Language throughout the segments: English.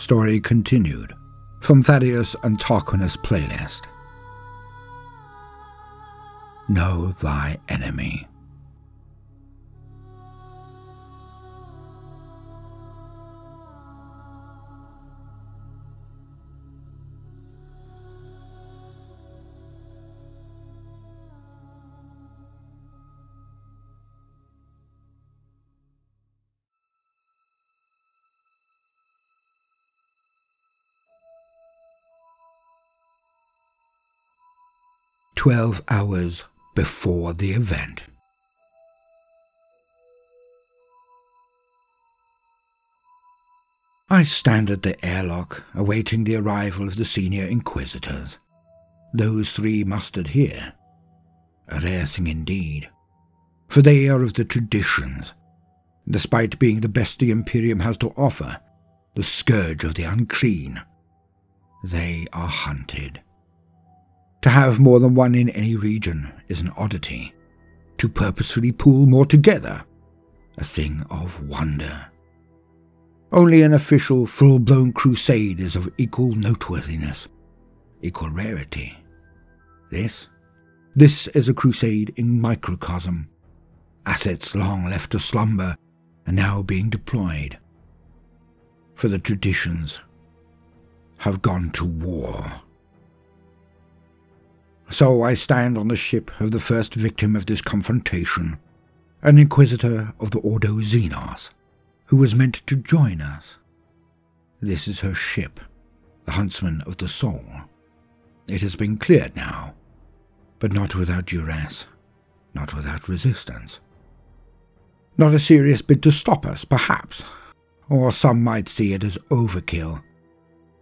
Story continued. From Thaddeus and Tarquinius playlist. Know thy enemy. "12 hours before the event. I stand at the airlock, awaiting the arrival of the senior inquisitors. Those three mustered here. A rare thing indeed, for they are of the traditions. Despite being the best the Imperium has to offer, the scourge of the unclean, they are hunted. To have more than one in any region is an oddity. To purposefully pool more together, a thing of wonder. Only an official, full-blown crusade is of equal noteworthiness, equal rarity. This is a crusade in microcosm. Assets long left to slumber are now being deployed. For the traditions have gone to war. So I stand on the ship of the first victim of this confrontation, an inquisitor of the Ordo Xenos, who was meant to join us. This is her ship, the Huntsman of the Soul. It has been cleared now, but not without duress, not without resistance. Not a serious bid to stop us, perhaps, or some might see it as overkill,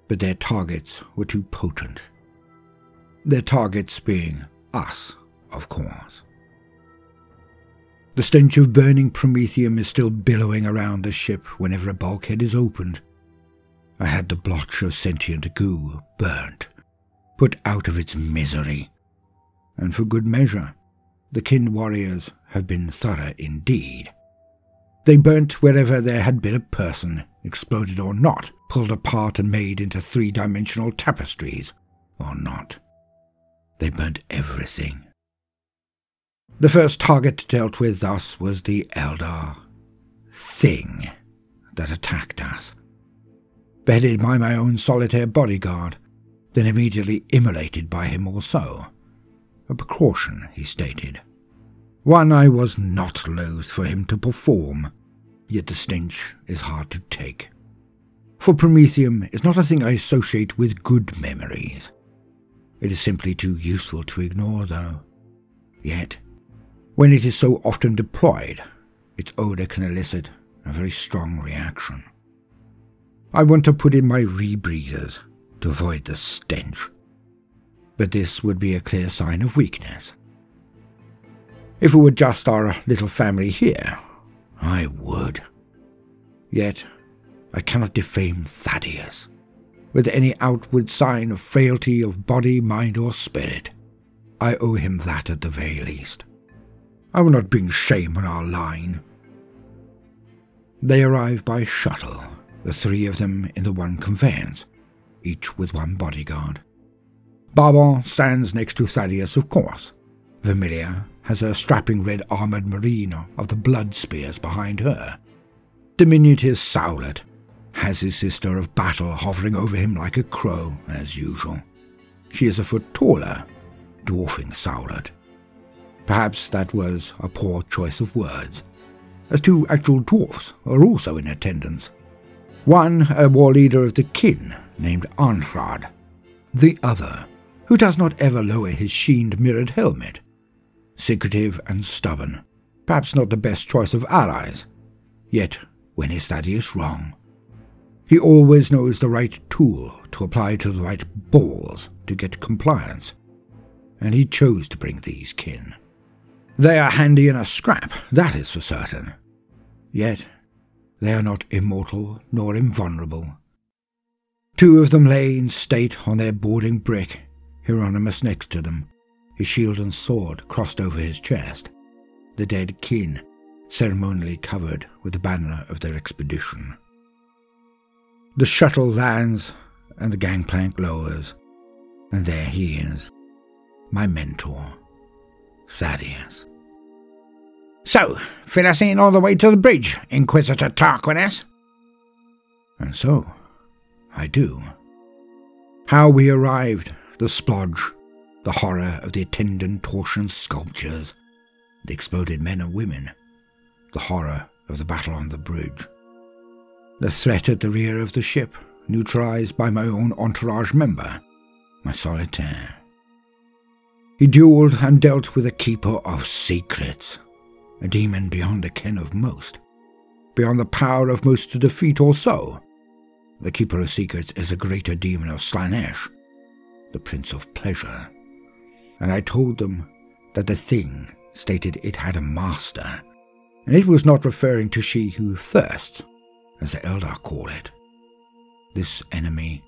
but their targets were too potent. Their targets being us, of course. The stench of burning promethium is still billowing around the ship whenever a bulkhead is opened. I had the blotch of sentient goo burnt, put out of its misery. And for good measure, the kin warriors have been thorough indeed. They burnt wherever there had been a person, exploded or not, pulled apart and made into three-dimensional tapestries, or not. They burnt everything. The first target dealt with thus was the Eldar thing that attacked us. Beheaded by my own solitaire bodyguard, then immediately immolated by him also. A precaution, he stated. One I was not loath for him to perform, yet the stench is hard to take. For promethium is not a thing I associate with good memories. It is simply too useful to ignore, though. Yet, when it is so often deployed, its odour can elicit a very strong reaction. I want to put in my rebreathers to avoid the stench, but this would be a clear sign of weakness. If it were just our little family here, I would. Yet, I cannot defame Thaddeus with any outward sign of frailty of body, mind, or spirit. I owe him that at the very least. I will not bring shame on our line. They arrive by shuttle, the three of them in the one conveyance, each with one bodyguard. Barbon stands next to Thaddeus, of course. Vermilia has her strapping red armoured marine of the Blood Spears behind her. Diminutive Sowlet has his sister of battle hovering over him like a crow, as usual. She is a foot taller, dwarfing Sowlet. Perhaps that was a poor choice of words, as two actual dwarfs are also in attendance. One a war leader of the kin, named Anhrad. The other, who does not ever lower his sheened mirrored helmet. Secretive and stubborn, perhaps not the best choice of allies. Yet, when is Thaddeus wrong? He always knows the right tool to apply to the right balls to get compliance, and he chose to bring these kin. They are handy in a scrap, that is for certain. Yet, they are not immortal nor invulnerable. Two of them lay in state on their boarding brick, Hieronymus next to them, his shield and sword crossed over his chest, the dead kin ceremonially covered with the banner of their expedition. The shuttle lands and the gangplank lowers, and there he is, my mentor, Thaddeus. "So, fill us in all the way to the bridge, Inquisitor Tarquinius." And so, I do. How we arrived, the splodge, the horror of the attendant torsion sculptures, the exploded men and women, the horror of the battle on the bridge, the threat at the rear of the ship, neutralized by my own entourage member, my solitaire. He duelled and dealt with a keeper of secrets, a demon beyond the ken of most, beyond the power of most to defeat or so. The keeper of secrets is a greater demon of Slaanesh, the Prince of Pleasure. And I told them that the thing stated it had a master, and it was not referring to she who thirsts, as the Eldar call it. This enemy,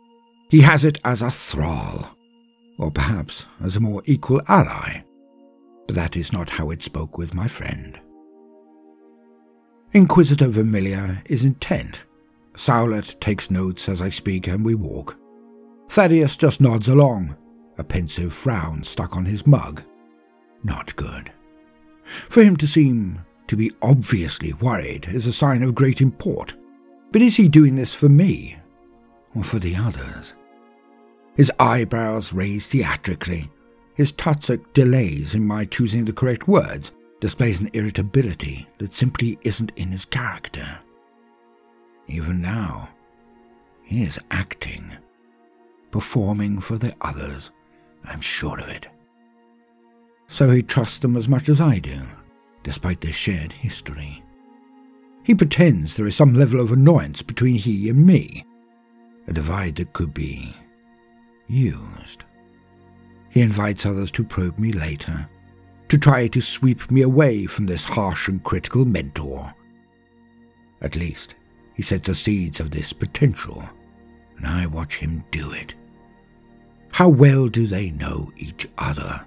he has it as a thrall, or perhaps as a more equal ally, but that is not how it spoke with my friend. Inquisitor Vermilia is intent. Sowlet takes notes as I speak and we walk. Thaddeus just nods along, a pensive frown stuck on his mug. Not good. For him to seem to be obviously worried is a sign of great import. But is he doing this for me, or for the others? His eyebrows raise theatrically. His Tutsuck delays in my choosing the correct words, displays an irritability that simply isn't in his character. Even now, he is acting, performing for the others, I'm sure of it. So he trusts them as much as I do, despite their shared history. He pretends there is some level of annoyance between he and me, a divide that could be used. He invites others to probe me later, to try to sweep me away from this harsh and critical mentor. At least, he sets the seeds of this potential, and I watch him do it. How well do they know each other?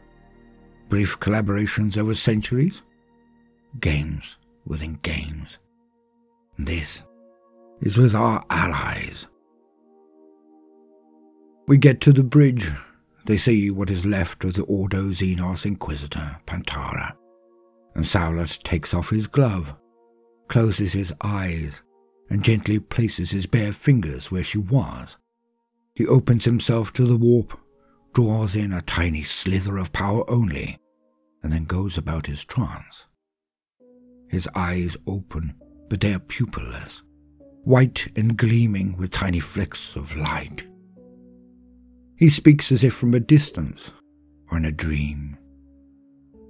Brief collaborations over centuries? Games within games. This is with our allies. We get to the bridge. They see what is left of the Ordo Xenos Inquisitor, Pantara, and Sowlet takes off his glove, closes his eyes, and gently places his bare fingers where she was. He opens himself to the warp, draws in a tiny slither of power only, and then goes about his trance. His eyes open, but they are pupilless, white and gleaming with tiny flecks of light. He speaks as if from a distance, or in a dream.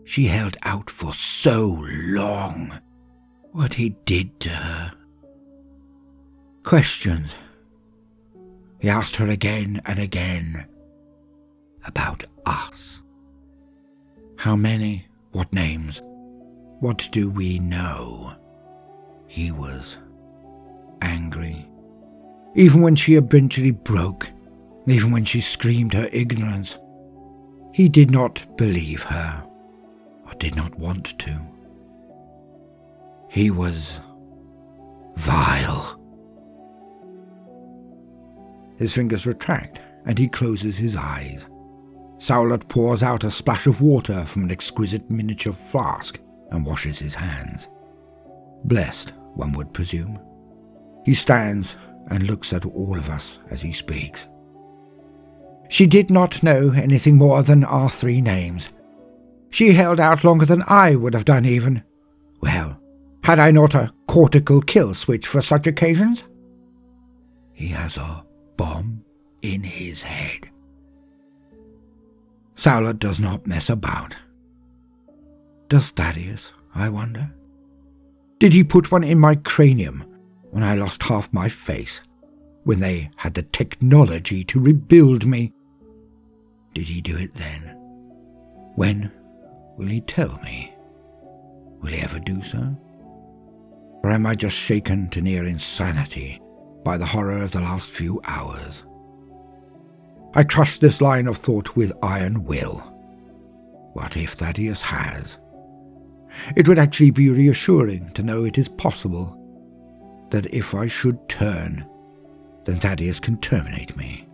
She held out for so long. What he did to her. Questions. He asked her again and again about us. How many? What names? What do we know? He was angry. Even when she eventually broke, even when she screamed her ignorance, he did not believe her, or did not want to. He was vile. His fingers retract, and he closes his eyes. Sowlet pours out a splash of water from an exquisite miniature flask and washes his hands. Blessed, one would presume. He stands and looks at all of us as he speaks. She did not know anything more than our 3 names. She held out longer than I would have done even. Well, had I not a cortical kill switch for such occasions? He has a bomb in his head. Sowlet does not mess about. Does Thaddeus, I wonder? Did he put one in my cranium when I lost half my face, when they had the technology to rebuild me? Did he do it then? When will he tell me? Will he ever do so? Or am I just shaken to near insanity by the horror of the last few hours? I trust this line of thought with iron will. What if Thaddeus has? It would actually be reassuring to know it is possible that if I should turn, then Thaddeus can terminate me.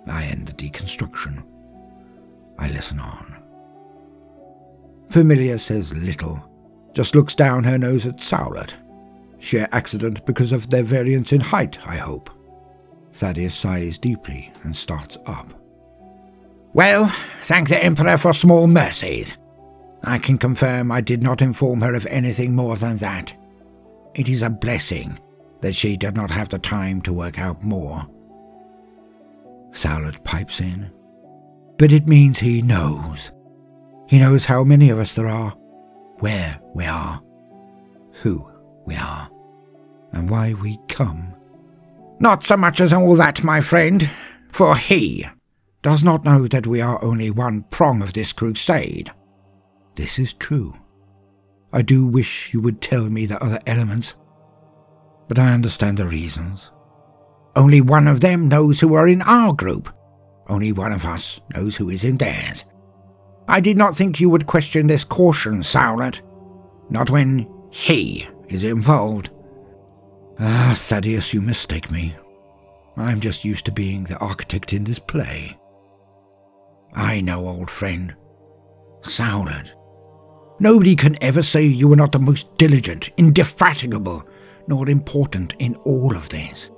I end the deconstruction. I listen on. Familiar says little, just looks down her nose at Sowlet. Sheer accident because of their variance in height, I hope. Thaddeus sighs deeply and starts up. Well, thank the Emperor for small mercies. I can confirm I did not inform her of anything more than that. It is a blessing that she did not have the time to work out more. Sowlet pipes in. But it means he knows. He knows how many of us there are, where we are, who we are, and why we come. Not so much as all that, my friend, for he does not know that we are only one prong of this crusade. This is true. I do wish you would tell me the other elements, but I understand the reasons. Only one of them knows who are in our group. Only one of us knows who is in theirs. I did not think you would question this caution, Sowlet. Not when he is involved. Ah, Thaddeus, you mistake me. I'm just used to being the architect in this play. I know, old friend. Sowlet. Nobody can ever say you were not the most diligent, indefatigable, nor important in all of this.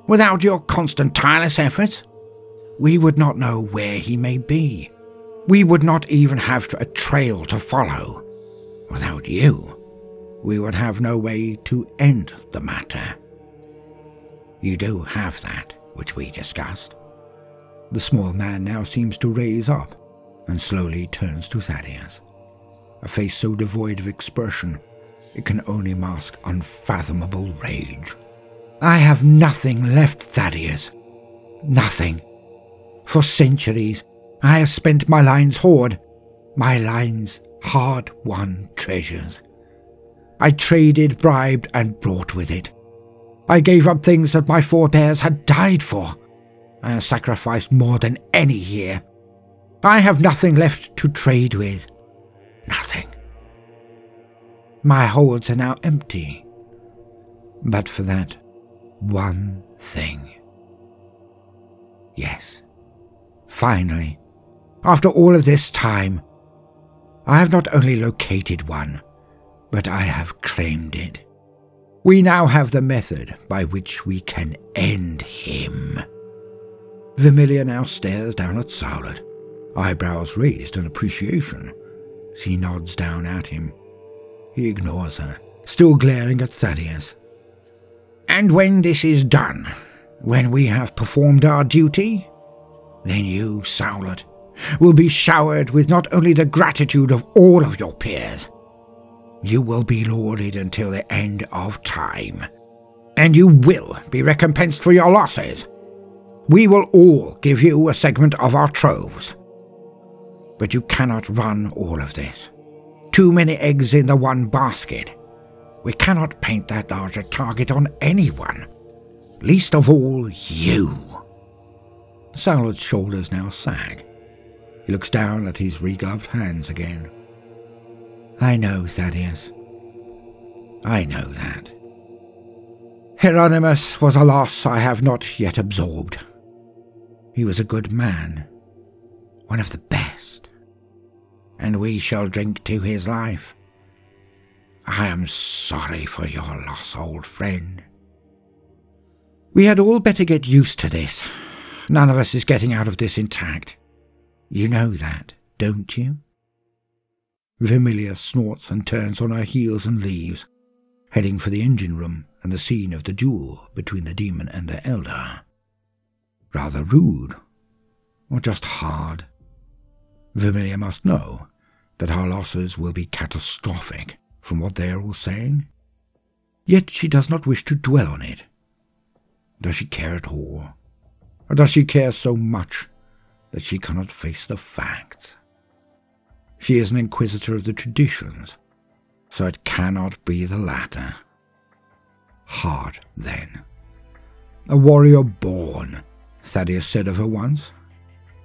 Without your constant tireless efforts, we would not know where he may be. We would not even have a trail to follow. Without you, we would have no way to end the matter. You do have that, which we discussed. The small man now seems to raise up, and slowly turns to Thaddeus. A face so devoid of expression, it can only mask unfathomable rage. I have nothing left, Thaddeus. Nothing. For centuries, I have spent my line's hoard, my line's hard-won treasures. I traded, bribed, and brought with it. I gave up things that my forebears had died for. I have sacrificed more than any here. I have nothing left to trade with. Nothing. My holds are now empty. But for that one thing. Yes. Finally, after all of this time, I have not only located one, but I have claimed it. We now have the method by which we can end him. Vermilia now stares down at Sowlet, eyebrows raised in appreciation. She nods down at him. He ignores her, still glaring at Thaddeus. And when this is done, when we have performed our duty, then you, Sowlet, will be showered with not only the gratitude of all of your peers, you will be lauded until the end of time, and you will be recompensed for your losses. We will all give you a segment of our troves. But you cannot run all of this. Too many eggs in the one basket. We cannot paint that large a target on anyone, least of all you. Sowlet's shoulders now sag. He looks down at his regloved hands again. I know, Thaddeus. I know that. Hieronymus was a loss I have not yet absorbed. He was a good man, one of the best, and we shall drink to his life. I am sorry for your loss, old friend. We had all better get used to this. None of us is getting out of this intact. You know that, don't you? Vermilia snorts and turns on her heels and leaves, heading for the engine room and the scene of the duel between the demon and the elder. Rather rude, or just hard. Vermilia must know that our losses will be catastrophic from what they are all saying. Yet she does not wish to dwell on it. Does she care at all? Or does she care so much that she cannot face the facts? She is an inquisitor of the traditions, so it cannot be the latter. Hard, then. A warrior born, Thaddeus said of her once.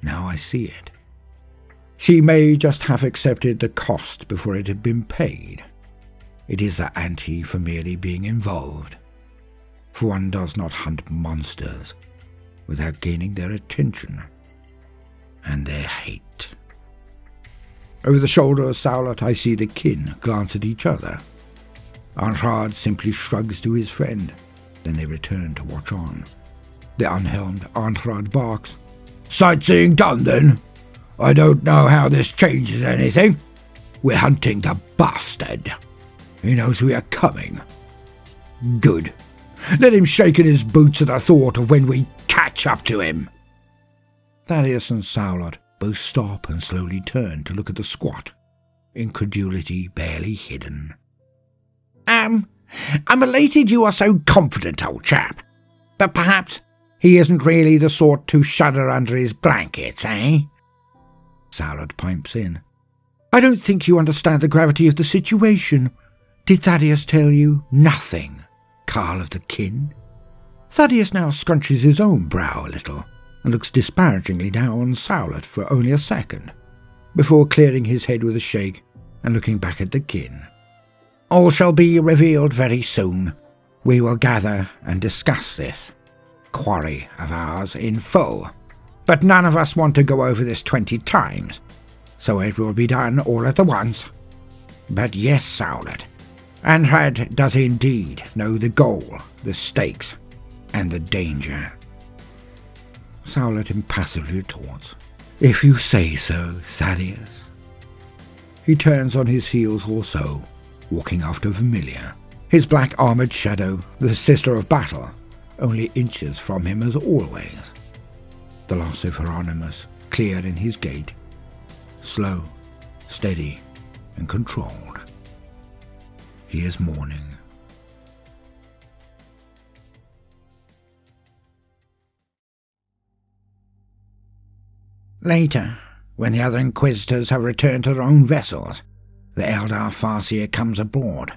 Now I see it. She may just have accepted the cost before it had been paid. It is the ante for merely being involved. for one does not hunt monsters without gaining their attention and their hate. Over the shoulder of Saolet, I see the kin glance at each other. Anhrad simply shrugs to his friend, then they return to watch on. The unhelmed Anhrad barks, "Sightseeing done, then? I don't know how this changes anything. We're hunting the bastard. He knows we are coming. Good. Let him shake in his boots at the thought of when we catch up to him." Thaddeus and Saolet both stop and slowly turn to look at the squat, incredulity barely hidden. I'm elated you are so confident, old chap. But perhaps he isn't really the sort to shudder under his blankets, eh? Saolet pipes in. I don't think you understand the gravity of the situation. Did Thaddeus tell you nothing, Carl of the Kin? Thaddeus now scrunches his own brow a little and looks disparagingly down on Saolet for only a second, before clearing his head with a shake and looking back at the kin. All shall be revealed very soon. We will gather and discuss this quarry of ours in full, but none of us want to go over this 20 times, so it will be done all at the once. But yes, Saolet, Anhrad does indeed know the goal, the stakes, and the danger. Saolet impassively retorts, If you say so, Thaddeus. He turns on his heels also, walking after Vermilia, his black armoured shadow, the sister of battle, only inches from him as always. The loss of Hieronymus clear in his gait, slow, steady, and controlled. He is mourning. Later, when the other Inquisitors have returned to their own vessels, the Eldar Farseer comes aboard.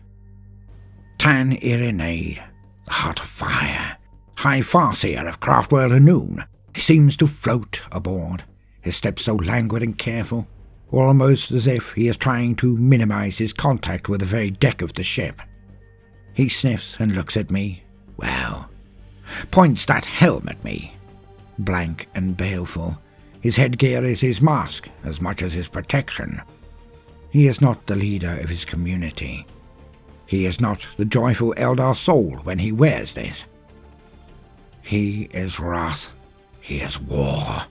Tan Irenaid, the hot fire, High Farseer of Craftworld Anoon, seems to float aboard, his steps so languid and careful, almost as if he is trying to minimize his contact with the very deck of the ship. He sniffs and looks at me, points that helm at me. Blank and baleful, his headgear is his mask as much as his protection. He is not the leader of his community. He is not the joyful Eldar soul when he wears this. He is wrath. He is war.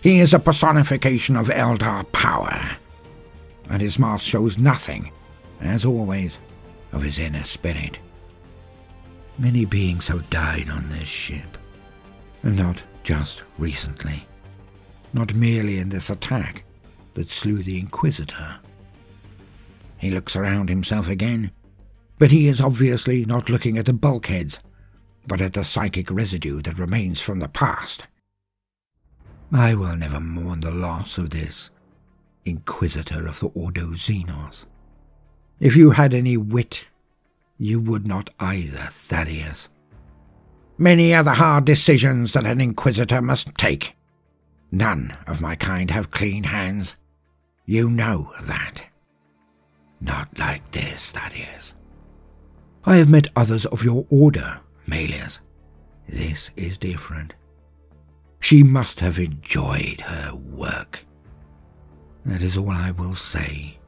He is a personification of Eldar power, and his mask shows nothing, as always, of his inner spirit. Many beings have died on this ship, and not just recently. Not merely in this attack that slew the Inquisitor. He looks around himself again, but he is obviously not looking at the bulkheads, but at the psychic residue that remains from the past. I will never mourn the loss of this Inquisitor of the Ordo Xenos. If you had any wit, you would not either, Thaddeus. Many are the hard decisions that an Inquisitor must take. None of my kind have clean hands. You know that. Not like this, Thaddeus. I have met others of your order, Malleus. This is different. She must have enjoyed her work. That is all I will say.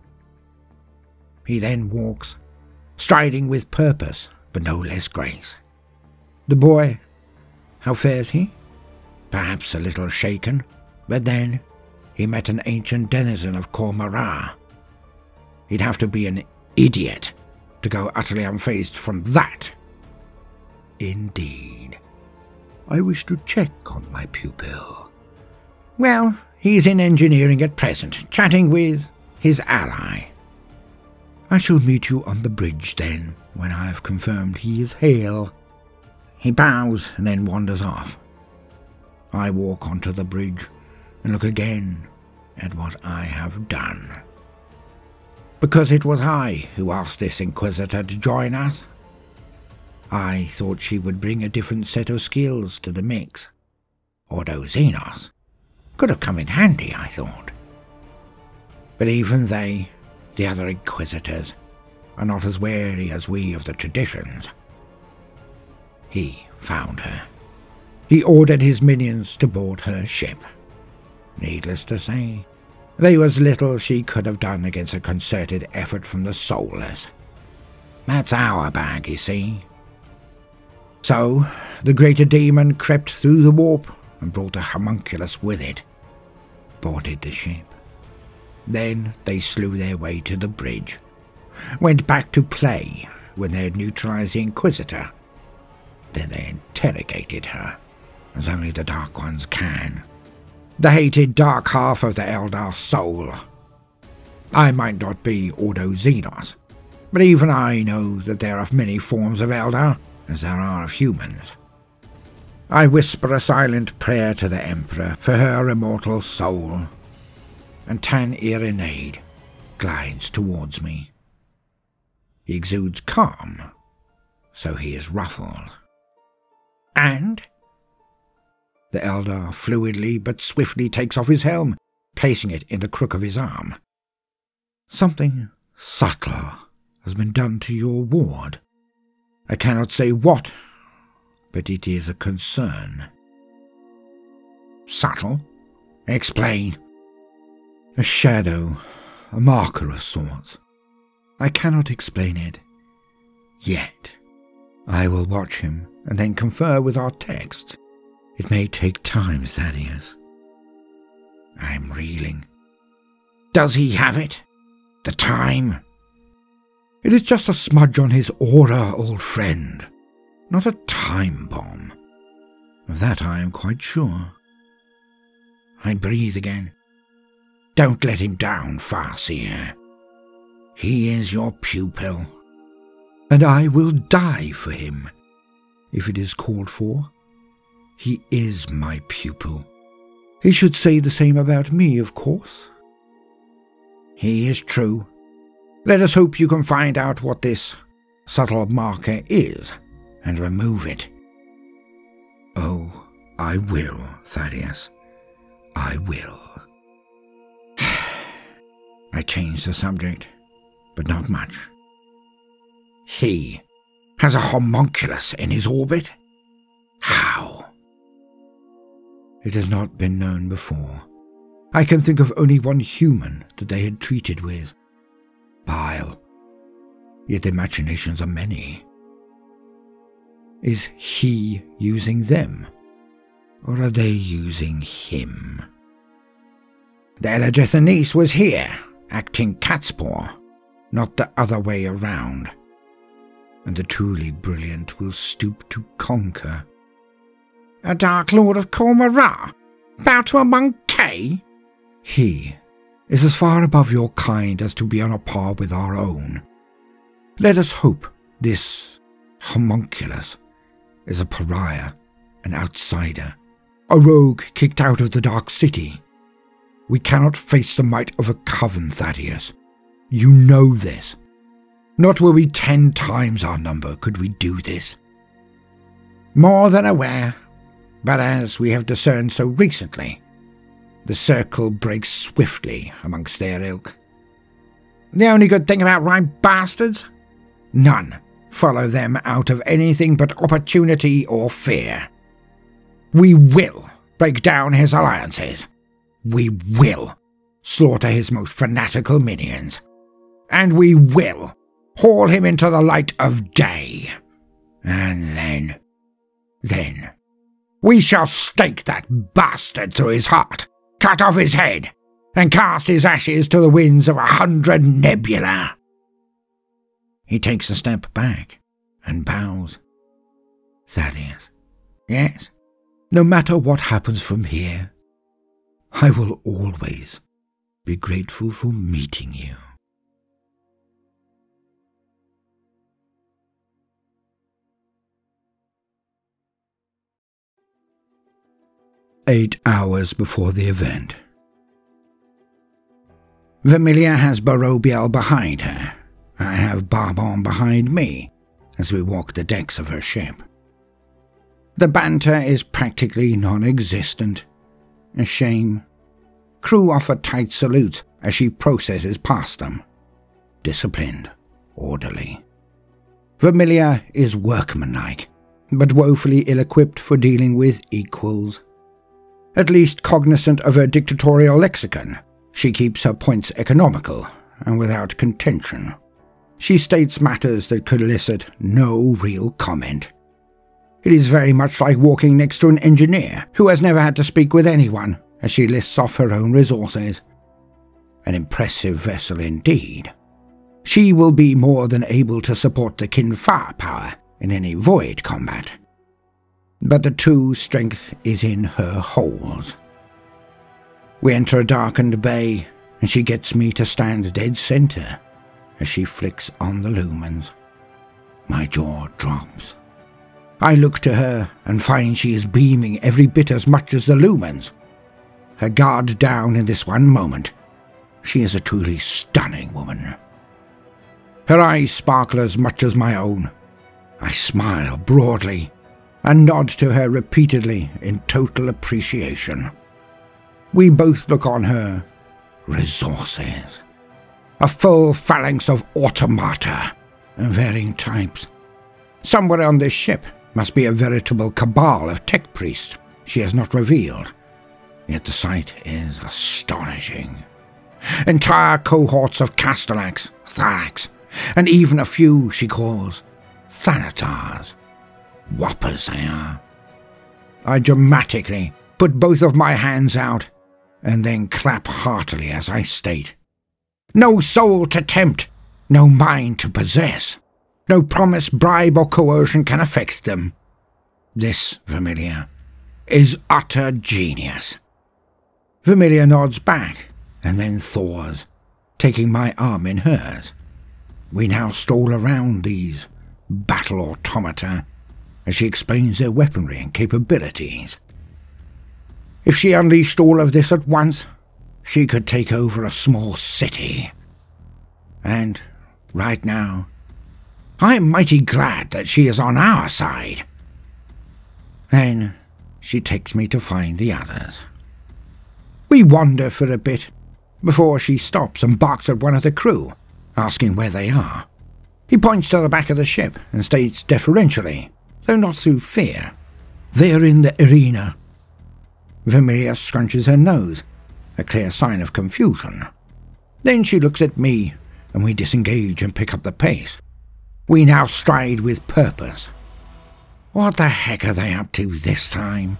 He then walks, striding with purpose, but no less grace. The boy, how fares he? Perhaps a little shaken, but then he met an ancient denizen of Kor Mara. He'd have to be an idiot to go utterly unfazed from that. Indeed. I wish to check on my pupil. Well, he's in engineering at present, chatting with his ally. I shall meet you on the bridge then, when I have confirmed he is hale. He bows and then wanders off. I walk onto the bridge and look again at what I have done. Because it was I who asked this Inquisitor to join us. I thought she would bring a different set of skills to the mix. Ordo Xenos could have come in handy, I thought. But even they, the other Inquisitors, are not as wary as we of the traditions. He found her. He ordered his minions to board her ship. Needless to say, there was little she could have done against a concerted effort from the Soulless. That's our bag, you see. So, the greater demon crept through the warp and brought a homunculus with it. Boarded the ship. Then they slew their way to the bridge. Went back to play when they had neutralized the Inquisitor. Then they interrogated her, as only the Dark Ones can. The hated dark half of the Eldar soul. I might not be Ordo Xenos, but even I know that there are many forms of Eldar, as there are of humans. I whisper a silent prayer to the Emperor for her immortal soul, and Tan Irenaid glides towards me. He exudes calm, so he is ruffled. And the Eldar fluidly but swiftly takes off his helm, placing it in the crook of his arm. Something subtle has been done to your ward. I cannot say what, but it is a concern. Subtle? Explain. A shadow, a marker of sorts. I cannot explain it. Yet. I will watch him and then confer with our texts. It may take time, Thaddeus. I'm reeling. Does he have it? The time? It is just a smudge on his aura, old friend. Not a time bomb. Of that I am quite sure. I breathe again. Don't let him down, Farseer. He is your pupil. And I will die for him, if it is called for. He is my pupil. He should say the same about me, of course. He is true. Let us hope you can find out what this subtle marker is, and remove it. Oh, I will, Thaddeus. I will. I changed the subject, but not much. He has a homunculus in his orbit? How? It has not been known before. I can think of only one human that they had treated with. Bile. Yet the machinations are many. Is he using them? Or are they using him? The Eladrethanese was here, acting catspaw, not the other way around. And the truly brilliant will stoop to conquer. A Dark Lord of Khormara, bow to a monkey? He is as far above your kind as to be on a par with our own. Let us hope this homunculus is a pariah, an outsider, a rogue kicked out of the Dark City. We cannot face the might of a coven, Thaddeus. You know this. Not were we 10 times our number could we do this. More than aware, but as we have discerned so recently, the circle breaks swiftly amongst their ilk. The only good thing about right bastards? None follow them out of anything but opportunity or fear. We will break down his alliances. We will slaughter his most fanatical minions. And we will haul him into the light of day. And then, we shall stake that bastard through his heart, cut off his head, and cast his ashes to the winds of 100 nebula. He takes a step back and bows. Thaddeus. Yes? No matter what happens from here, I will always be grateful for meeting you. "8 hours before the event. Vermilia has Barobiel behind her. I have Barbon behind me as we walk the decks of her ship. The banter is practically non-existent. A shame. Crew offer tight salutes as she processes past them. Disciplined, orderly. Vermilia is workmanlike, but woefully ill-equipped for dealing with equals. At least cognizant of her dictatorial lexicon, she keeps her points economical and without contention. She states matters that could elicit no real comment. It is very much like walking next to an engineer who has never had to speak with anyone, as she lists off her own resources. An impressive vessel indeed. She will be more than able to support the Kin firepower in any void combat. But the true strength is in her holes. We enter a darkened bay, and she gets me to stand dead center as she flicks on the lumens. My jaw drops. I look to her and find she is beaming every bit as much as the lumens. Her guard down in this one moment. She is a truly stunning woman. Her eyes sparkle as much as my own. I smile broadly and nod to her repeatedly in total appreciation. We both look on her resources. A full phalanx of automata of varying types. Somewhere on this ship must be a veritable cabal of tech priests she has not revealed. Yet the sight is astonishing. Entire cohorts of Castellax, Thalax, and even a few she calls Thanatars. Whoppers they are. I dramatically put both of my hands out and then clap heartily as I state, no soul to tempt, no mind to possess, no promise, bribe, or coercion can affect them. This, Vermilia, is utter genius. Vermilia nods back and then thaws, taking my arm in hers. We now stroll around these battle automata as she explains their weaponry and capabilities. If she unleashed all of this at once, she could take over a small city. And right now, I am mighty glad that she is on our side. Then she takes me to find the others. We wander for a bit before she stops and barks at one of the crew, asking where they are. He points to the back of the ship and states deferentially, though not through fear, "They're in the arena." Vermilia scrunches her nose, a clear sign of confusion. Then she looks at me, and we disengage and pick up the pace. We now stride with purpose. What the heck are they up to this time?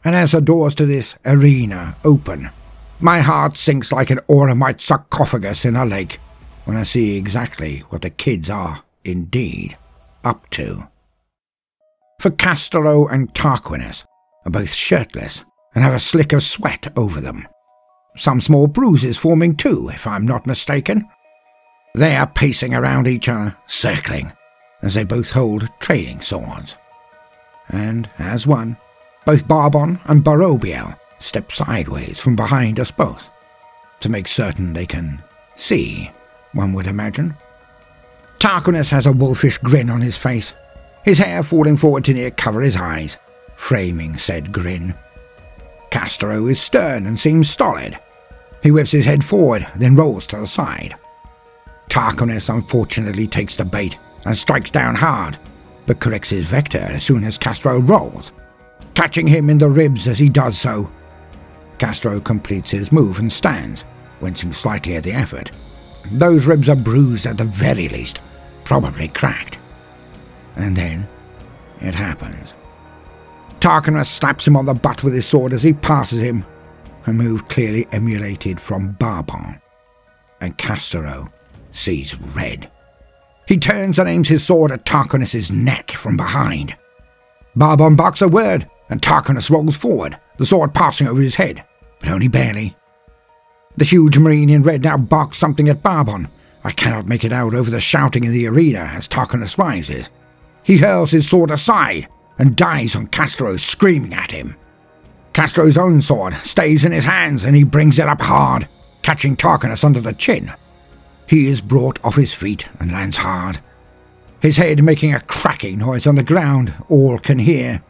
And as the doors to this arena open, my heart sinks like an Auramite sarcophagus in a lake when I see exactly what the kids are, indeed, up to. For Castelo and Tarquinius are both shirtless and have a slick of sweat over them. Some small bruises forming too, if I'm not mistaken. They are pacing around each other, circling, as they both hold trading swords. And, as one, both Barbon and Barobiel step sideways from behind us both, to make certain they can see, one would imagine. Tarquinius has a wolfish grin on his face, his hair falling forward to near cover his eyes, framing said grin. Castelo is stern and seems stolid. He whips his head forward, then rolls to the side. Tarquinius unfortunately takes the bait and strikes down hard, but corrects his vector as soon as Castelo rolls, catching him in the ribs as he does so. Castelo completes his move and stands, wincing slightly at the effort. Those ribs are bruised at the very least, probably cracked. And then it happens. Tarquinius slaps him on the butt with his sword as he passes him, a move clearly emulated from Barbon. And Castelo sees red. He turns and aims his sword at Tarquinius' neck from behind. Barbon barks a word, and Tarquinius rolls forward, the sword passing over his head, but only barely. The huge marine in red now barks something at Barbon. I cannot make it out over the shouting in the arena as Tarquinius rises. He hurls his sword aside and dives on Castelo, screaming at him. Castelo's own sword stays in his hands and he brings it up hard, catching Tarquinius under the chin. He is brought off his feet and lands hard, his head making a cracking noise on the ground all can hear.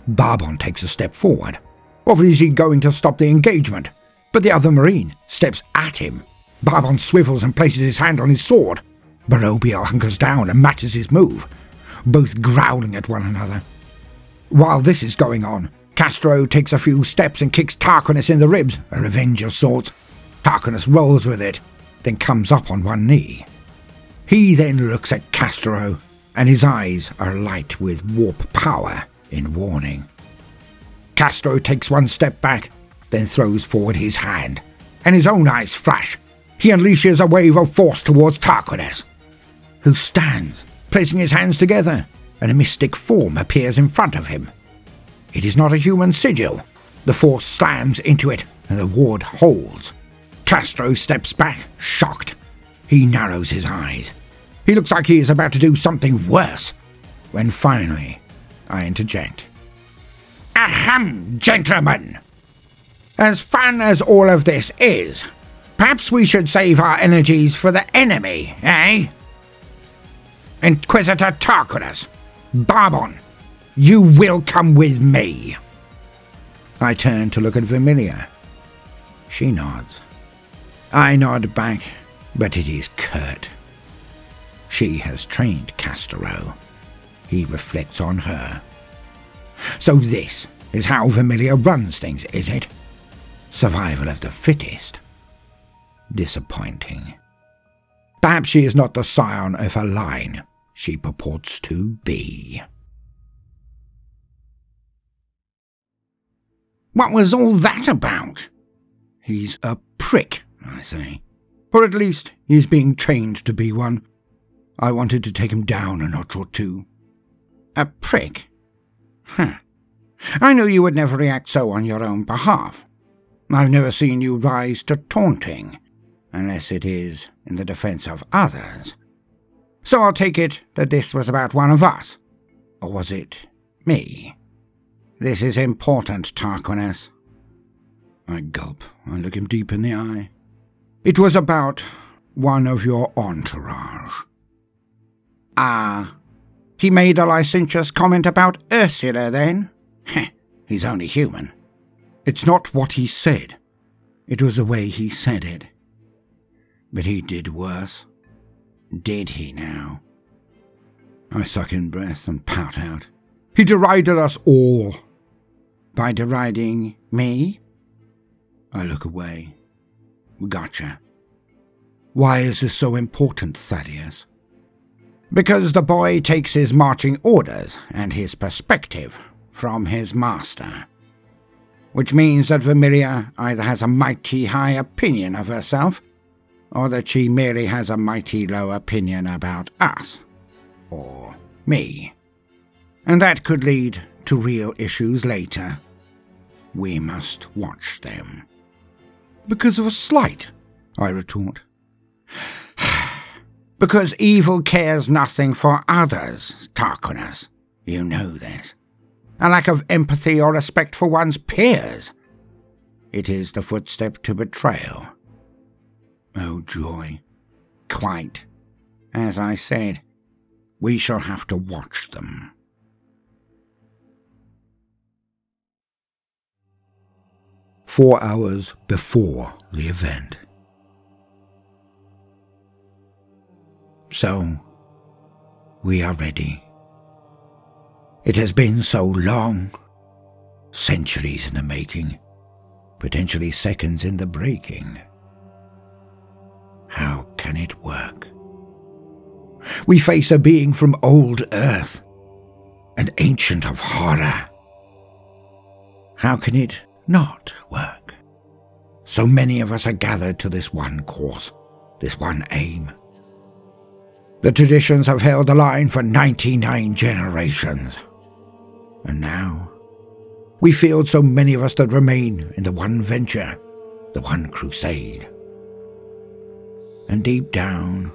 Barbon takes a step forward, obviously going to stop the engagement, but the other marine steps at him. Barbon swivels and places his hand on his sword. Barobiel hunkers down and matches his move. both growling at one another. While this is going on, Castro takes a few steps and kicks Tarquinius in the ribs, a revenge of sorts. Tarquinius rolls with it, then comes up on one knee. He then looks at Castro, and his eyes are alight with warp power in warning. Castro takes one step back, then throws forward his hand, and his own eyes flash. He unleashes a wave of force towards Tarquinius, who stands, placing his hands together, and a mystic form appears in front of him. It is not a human sigil. The force slams into it, and the ward holds. Castro steps back, shocked. He narrows his eyes. He looks like he is about to do something worse, when finally I interject. Ahem, gentlemen! As fun as all of this is, perhaps we should save our energies for the enemy, eh? Inquisitor Tarquinius, Barbon, you will come with me. I turn to look at Vermilia. She nods. I nod back, but it is curt. She has trained Castro. He reflects on her. So this is how Vermilia runs things, is it? Survival of the fittest. Disappointing. Perhaps she is not the scion of her line she purports to be. What was all that about? He's a prick, I say. Or at least he's being trained to be one. I wanted to take him down a notch or two. A prick? I know you would never react so on your own behalf. I've never seen you rise to taunting, unless it is in the defense of others. So I'll take it that this was about one of us. Or was it me? This is important, Tarquinius. I gulp. I look him deep in the eye. It was about one of your entourage. Ah, he made a licentious comment about Ursula, then? He's only human. It's not what he said. It was the way he said it. But he did worse. Did he now? I suck in breath and pout out. He derided us all. By deriding me? I look away. Gotcha. Why is this so important, Thaddeus? Because the boy takes his marching orders and his perspective from his master. Which means that Vermilia either has a mighty high opinion of herself, or that she merely has a mighty low opinion about us, or me. And that could lead to real issues later. We must watch them. Because of a slight, I retort. Because evil cares nothing for others, Tarquinius. You know this. A lack of empathy or respect for one's peers. It is the footstep to betrayal. Oh, joy. Quite. As I said, we shall have to watch them. "4 hours before the event. So, we are ready. It has been so long, centuries in the making, potentially seconds in the breaking. How can it work? We face a being from old Earth, an ancient of horror. How can it not work? So many of us are gathered to this one course, this one aim. The traditions have held the line for 99 generations. And now, we field so many of us that remain in the one venture, the one crusade. And deep down,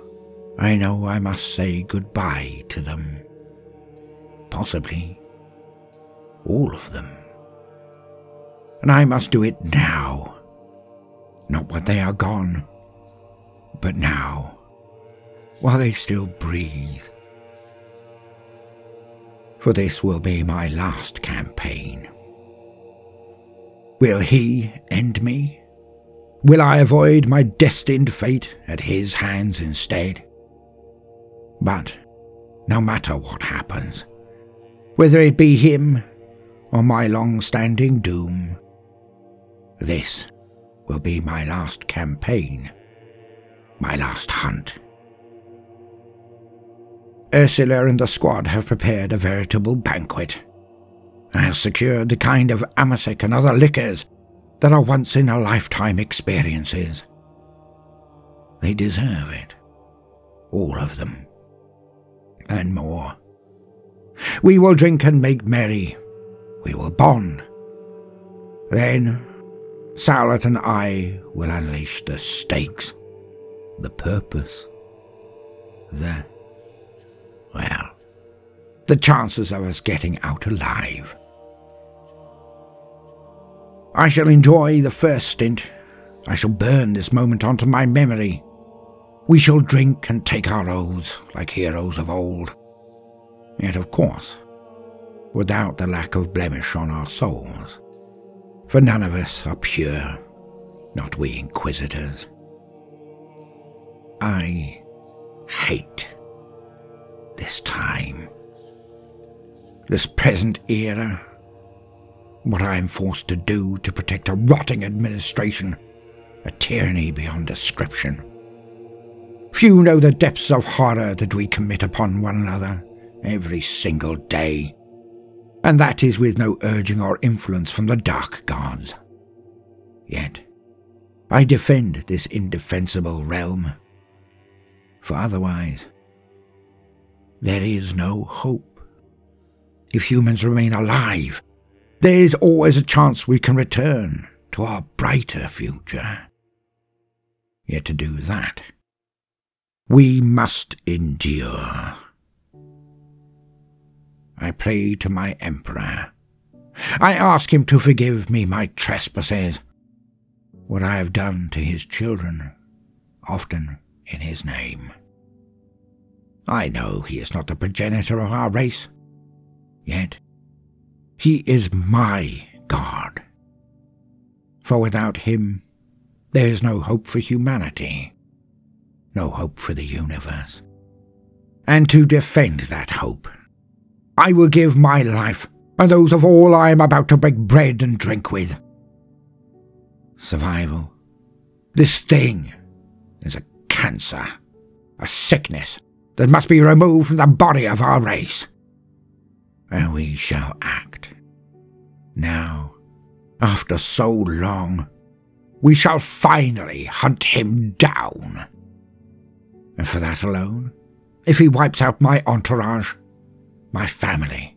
I know I must say goodbye to them. Possibly all of them. And I must do it now. Not when they are gone, but now, while they still breathe. For this will be my last campaign. Will he end me? Will I avoid my destined fate at his hands instead? But no matter what happens, whether it be him or my long-standing doom. This will be my last campaign, my last hunt. Ursula and the squad have prepared a veritable banquet. I have secured the kind of amasec and other liquors that are once-in-a-lifetime experiences. They deserve it, all of them, and more. We will drink and make merry. We will bond. Then Sowlet and I will unleash the stakes, the purpose, the chances of us getting out alive. I shall enjoy the first stint. I shall burn this moment onto my memory. We shall drink and take our oaths like heroes of old. Yet, of course, without the lack of blemish on our souls. For none of us are pure, not we inquisitors. I hate this time, this present era, what I am forced to do to protect a rotting administration, a tyranny beyond description. Few know the depths of horror that we commit upon one another every single day, and that is with no urging or influence from the dark gods. Yet I defend this indefensible realm, for otherwise there is no hope. If humans remain alive, there is always a chance we can return to our brighter future. Yet to do that, we must endure. I pray to my Emperor. I ask him to forgive me my trespasses, what I have done to his children, often in his name. I know he is not the progenitor of our race, yet he is my God. For without him, there is no hope for humanity, no hope for the universe. And to defend that hope, I will give my life and those of all I am about to break bread and drink with. Survival. This thing is a cancer, a sickness that must be removed from the body of our race. And we shall act. Now, after so long, we shall finally hunt him down. And for that alone, if he wipes out my entourage, my family,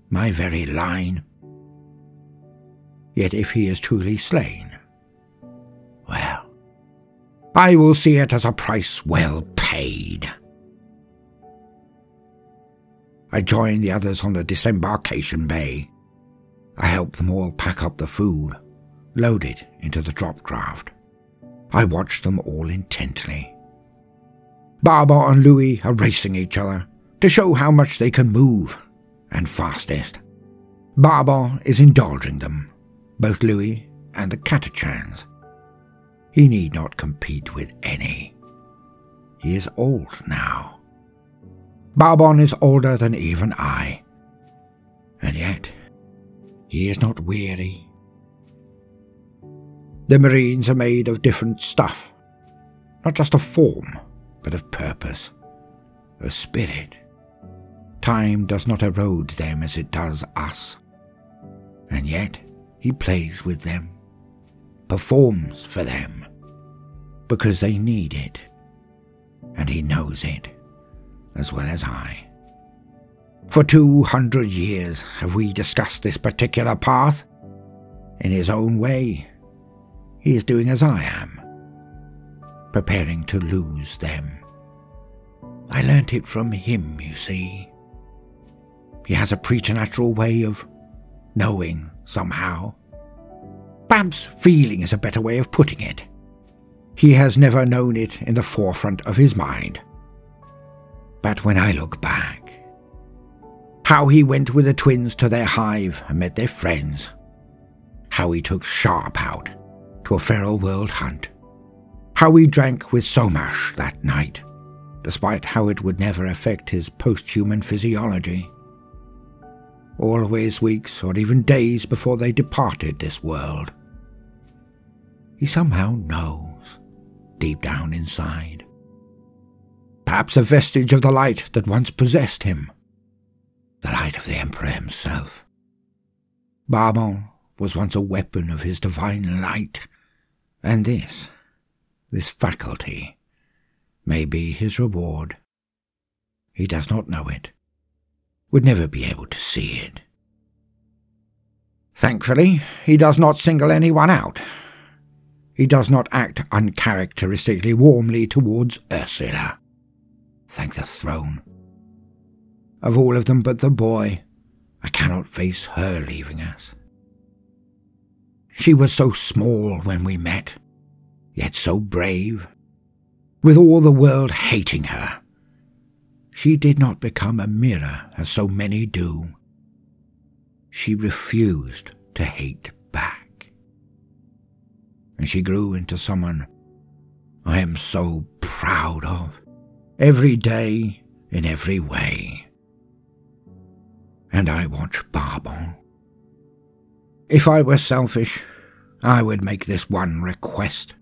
my very line. Yet if he is truly slain, well, I will see it as a price well paid. I join the others on the disembarkation bay. I help them all pack up the food, load it into the drop craft. I watch them all intently. Barbara and Louis are racing each other to show how much they can move, and fastest. Barbara is indulging them, both Louis and the Catachans. He need not compete with any. He is old now. Barbon is older than even I, and yet he is not weary. The Marines are made of different stuff, not just of form, but of purpose, of spirit. Time does not erode them as it does us, and yet he plays with them, performs for them, because they need it, and he knows it, as well as I. For 200 years have we discussed this particular path. In his own way, he is doing as I am, preparing to lose them. I learnt it from him, you see. He has a preternatural way of knowing somehow. Perhaps feeling is a better way of putting it. He has never known it in the forefront of his mind. But when I look back, how he went with the twins to their hive and met their friends, how he took Sharp out to a feral world hunt, how we drank with Somash that night, despite how it would never affect his post-human physiology. Always weeks or even days before they departed this world. He somehow knows, deep down inside. Perhaps a vestige of the light that once possessed him. The light of the Emperor himself. Barbon was once a weapon of his divine light, and this faculty, may be his reward. He does not know it, would never be able to see it. Thankfully, he does not single anyone out. He does not act uncharacteristically warmly towards Ursula. Thank the throne. Of all of them but the boy, I cannot face her leaving us. She was so small when we met, yet so brave. With all the world hating her, she did not become a mirror as so many do. She refused to hate back. And she grew into someone I am so proud of, every day, in every way. And I watch Barbon. If I were selfish, I would make this one request.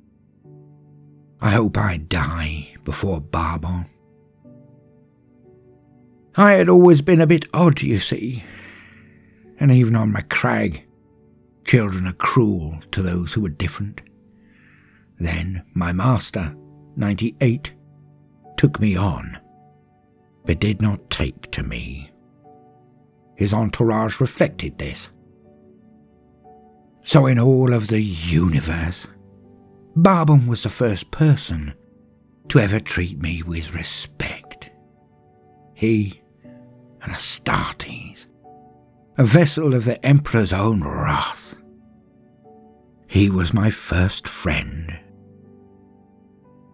I hope I die before Barbon. I had always been a bit odd, you see, and even on my crag, children are cruel to those who are different. Then my master, 98, took me on, but did not take to me. His entourage reflected this. So in all of the universe, Barbon was the first person to ever treat me with respect. He, an Astartes, a vessel of the Emperor's own wrath. He was my first friend.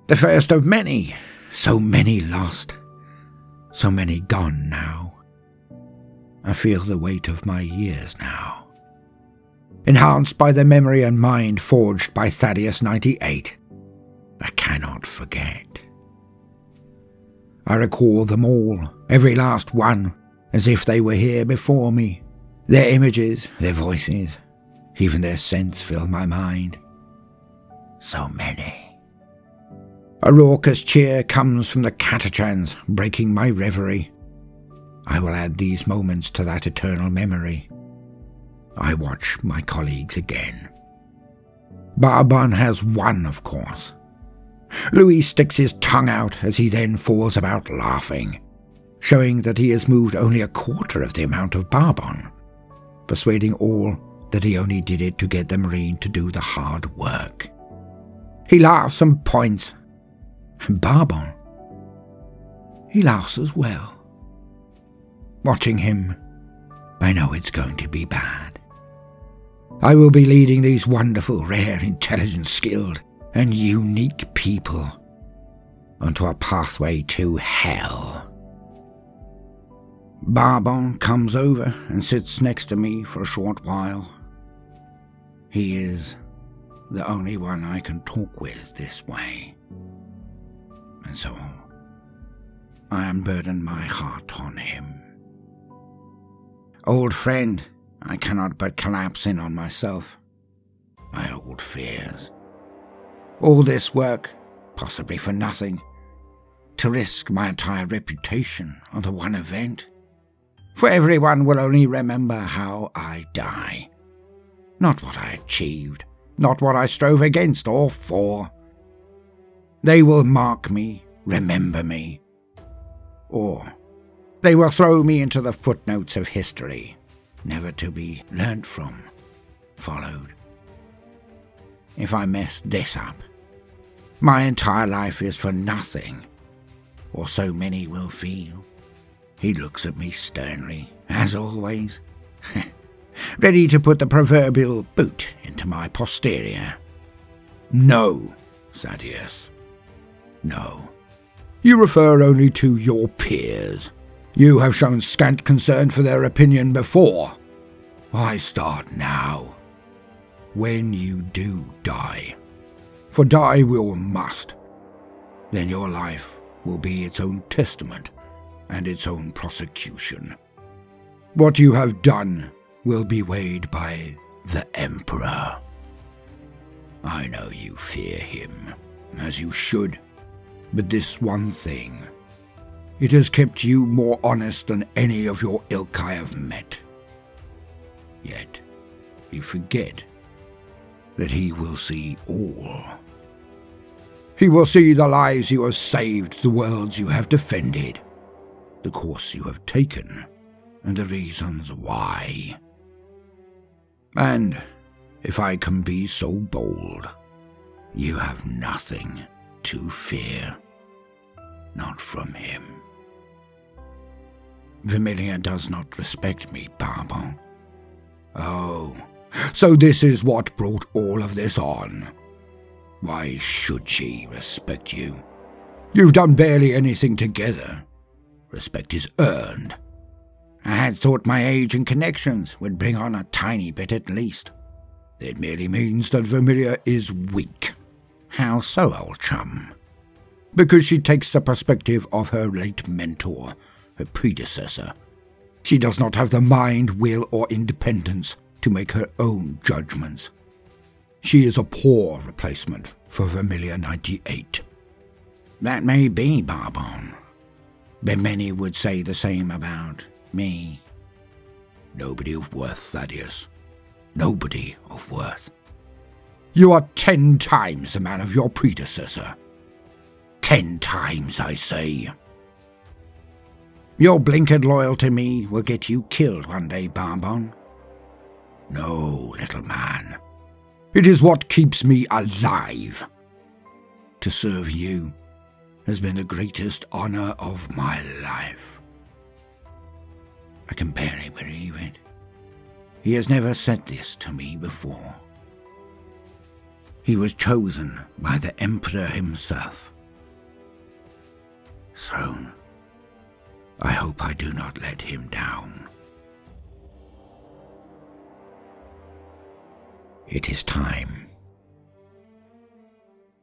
The first of many, so many lost, so many gone now. I feel the weight of my years now, enhanced by the memory and mind forged by Thaddeus 98. I cannot forget. I recall them all, every last one, as if they were here before me. Their images, their voices, even their scents fill my mind. So many. A raucous cheer comes from the Catachans, breaking my reverie. I will add these moments to that eternal memory. I watch my colleagues again. Barbon has won, of course. Louis sticks his tongue out as he then falls about laughing, showing that he has moved only a quarter of the amount of Barbon, persuading all that he only did it to get the Marine to do the hard work. He laughs and points. And Barbon, he laughs as well. Watching him, I know it's going to be bad. I will be leading these wonderful, rare, intelligent, skilled, and unique people onto a pathway to hell. Barbon comes over and sits next to me for a short while. He is the only one I can talk with this way. And so I unburden my heart on him. Old friend, I cannot but collapse in on myself. My old fears. All this work, possibly for nothing, to risk my entire reputation on the one event. For everyone will only remember how I die. Not what I achieved, not what I strove against or for. They will mark me, remember me, or they will throw me into the footnotes of history, never to be learnt from, followed. If I mess this up, my entire life is for nothing, or so many will feel. He looks at me sternly, as always, ready to put the proverbial boot into my posterior. No, Thaddeus. No. You refer only to your peers. You have shown scant concern for their opinion before. Why start now? When you do die. For die we all must. Then your life will be its own testament and its own prosecution. What you have done will be weighed by the Emperor. I know you fear him, as you should, but this one thing, it has kept you more honest than any of your ilk I have met. Yet, you forget that he will see all. He will see the lives you have saved, the worlds you have defended, the course you have taken, and the reasons why. And, if I can be so bold, you have nothing to fear. Not from him. Vermilia does not respect me, Barbon. Oh, so this is what brought all of this on. Why should she respect you? You've done barely anything together. Respect is earned. I had thought my age and connections would bring on a tiny bit at least. It merely means that Vermilia is weak. How so, old chum? Because she takes the perspective of her late mentor, her predecessor. She does not have the mind, will, or independence to make her own judgments. She is a poor replacement for Vermilia 98. That may be, Barbon, but many would say the same about me. Nobody of worth, Thaddeus. Nobody of worth. You are 10 times the man of your predecessor. 10 times, I say. Your blinkered loyalty to me will get you killed one day, Barbon. No, little man. It is what keeps me alive. To serve you has been the greatest honor of my life. I can barely believe it. He has never said this to me before. He was chosen by the Emperor himself. Throne, I hope I do not let him down. It is time.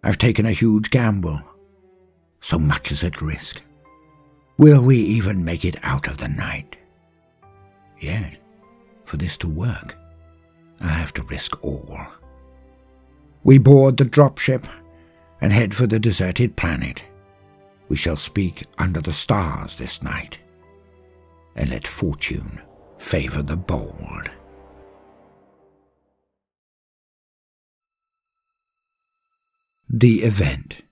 I've taken a huge gamble. So much is at risk. Will we even make it out of the night? Yet, for this to work, I have to risk all. We board the dropship and head for the deserted planet. We shall speak under the stars this night, and let fortune favor the bold. The event.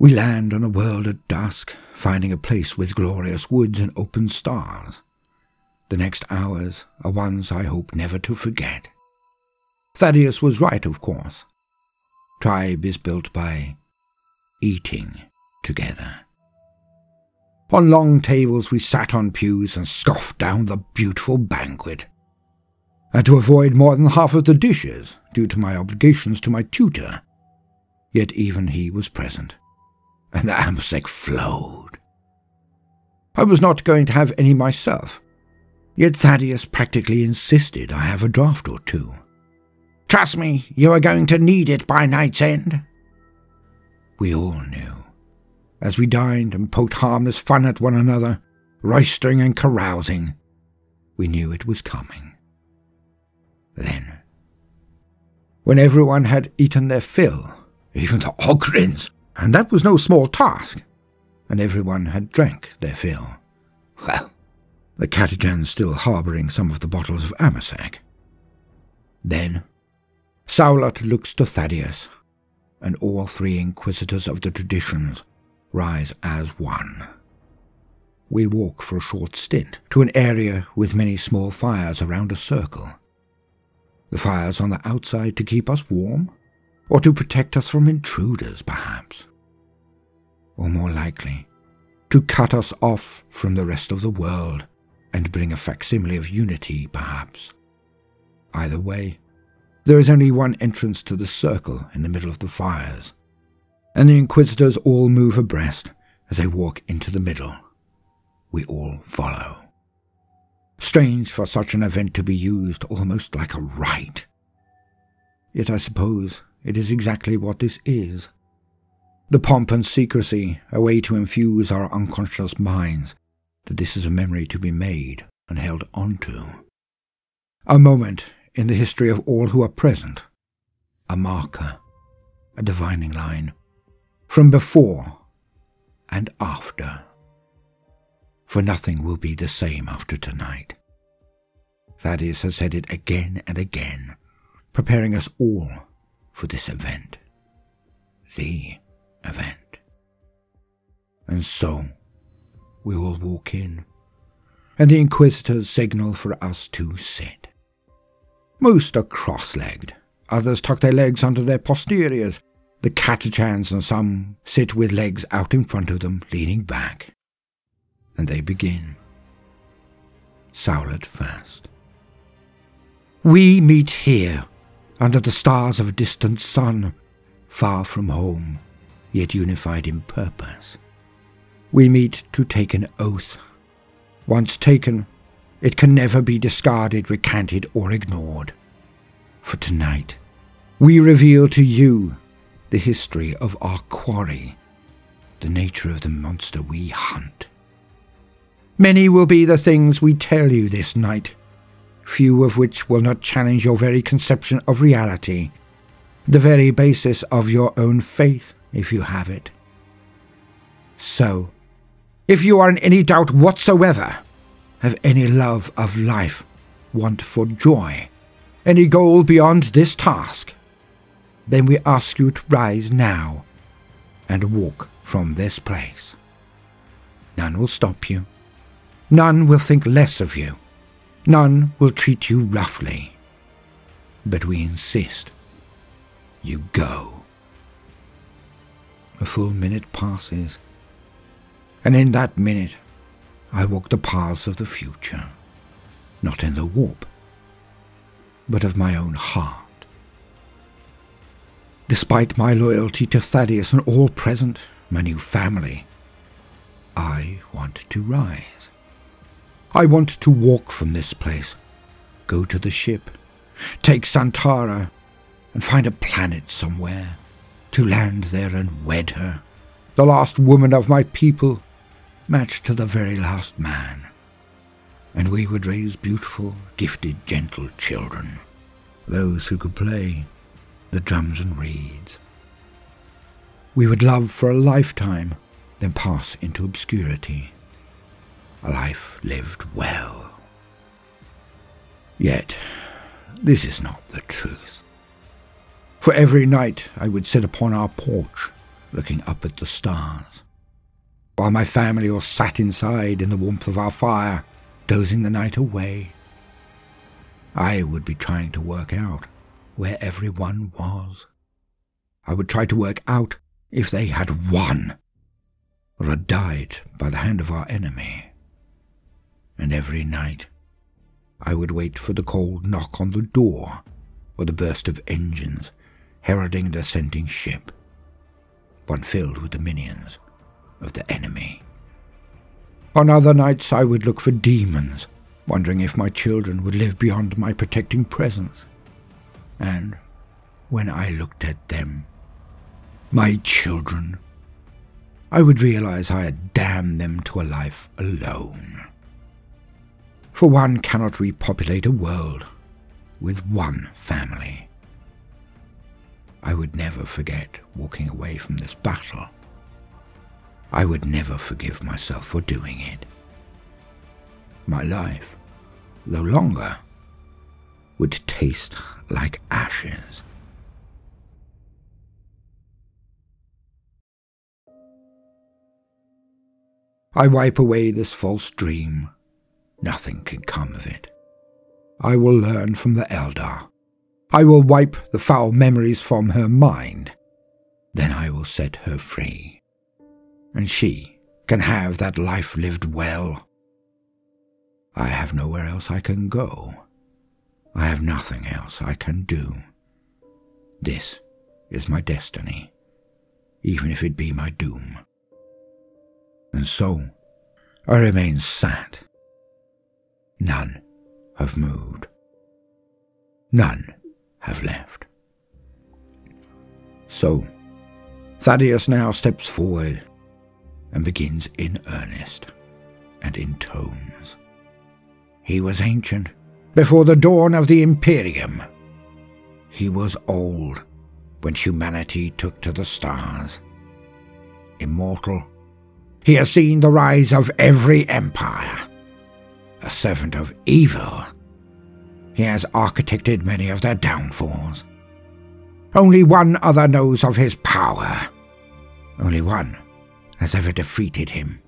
We land on a world at dusk, finding a place with glorious woods and open stars. The next hours are ones I hope never to forget. Thaddeus was right, of course. Tribe is built by eating together. On long tables we sat on pews and scoffed down the beautiful banquet. I had to avoid more than half of the dishes due to my obligations to my tutor. Yet even he was present, and the Amsec flowed. I was not going to have any myself, yet Thaddeus practically insisted I have a draught or two. Trust me, you are going to need it by night's end. We all knew, as we dined and poked harmless fun at one another, roistering and carousing. We knew it was coming. Then, when everyone had eaten their fill, even the Ogrins, and that was no small task, and everyone had drank their fill, well, the Catagans still harbouring some of the bottles of Amsec. Then, Saulot looks to Thaddeus, and all 3 inquisitors of the traditions rise as one. We walk for a short stint to an area with many small fires around a circle. The fires on the outside to keep us warm, or to protect us from intruders, perhaps. Or more likely, to cut us off from the rest of the world and bring a facsimile of unity, perhaps. Either way, there is only one entrance to the circle in the middle of the fires, and the Inquisitors all move abreast as they walk into the middle. We all follow. Strange for such an event to be used almost like a rite. Yet I suppose it is exactly what this is. The pomp and secrecy, a way to infuse our unconscious minds that this is a memory to be made and held onto. A moment in the history of all who are present. A marker, a divining line, from before and after. For nothing will be the same after tonight. Thaddeus has said it again and again, preparing us all for this event. The event. And so, we all walk in, and the Inquisitors signal for us to sit. Most are cross-legged, others tuck their legs under their posteriors. The Catachans and some sit with legs out in front of them, leaning back. And they begin. Sowlet first. We meet here, under the stars of a distant sun, far from home, yet unified in purpose. We meet to take an oath. Once taken, it can never be discarded, recanted, or ignored. For tonight, we reveal to you the history of our quarry, the nature of the monster we hunt. Many will be the things we tell you this night, few of which will not challenge your very conception of reality, the very basis of your own faith, if you have it. So, if you are in any doubt whatsoever, have any love of life, want for joy, any goal beyond this task, then we ask you to rise now and walk from this place. None will stop you. None will think less of you. None will treat you roughly. But we insist you go. A full minute passes, and in that minute I walk the paths of the future, not in the warp, but of my own heart. Despite my loyalty to Thaddeus and all present, my new family, I want to rise. I want to walk from this place, go to the ship, take Santara, and find a planet somewhere, to land there and wed her, the last woman of my people, matched to the very last man. And we would raise beautiful, gifted, gentle children, those who could play the drums and reeds. We would love for a lifetime, then pass into obscurity. A life lived well. Yet, this is not the truth. For every night I would sit upon our porch, looking up at the stars, while my family all sat inside in the warmth of our fire, dozing the night away. I would be trying to work out where everyone was. I would try to work out if they had won, or had died by the hand of our enemy. And every night I would wait for the cold knock on the door, or the burst of engines heralding the ascending ship, one filled with the minions of the enemy. On other nights I would look for demons, wondering if my children would live beyond my protecting presence. And when I looked at them, my children, I would realize I had damned them to a life alone. For one cannot repopulate a world with one family. I would never forget walking away from this battle. I would never forgive myself for doing it. My life, though longer, would taste like ashes. I wipe away this false dream. Nothing can come of it. I will learn from the Eldar. I will wipe the foul memories from her mind. Then I will set her free. And she can have that life lived well. I have nowhere else I can go. I have nothing else I can do. This is my destiny, even if it be my doom. And so I remain sat. None have moved. None have left. So Thaddeus now steps forward and begins in earnest and in tones. He was ancient before the dawn of the Imperium. He was old when humanity took to the stars. Immortal, he has seen the rise of every empire. A servant of evil, he has architected many of their downfalls. Only one other knows of his power. Only one has ever defeated him.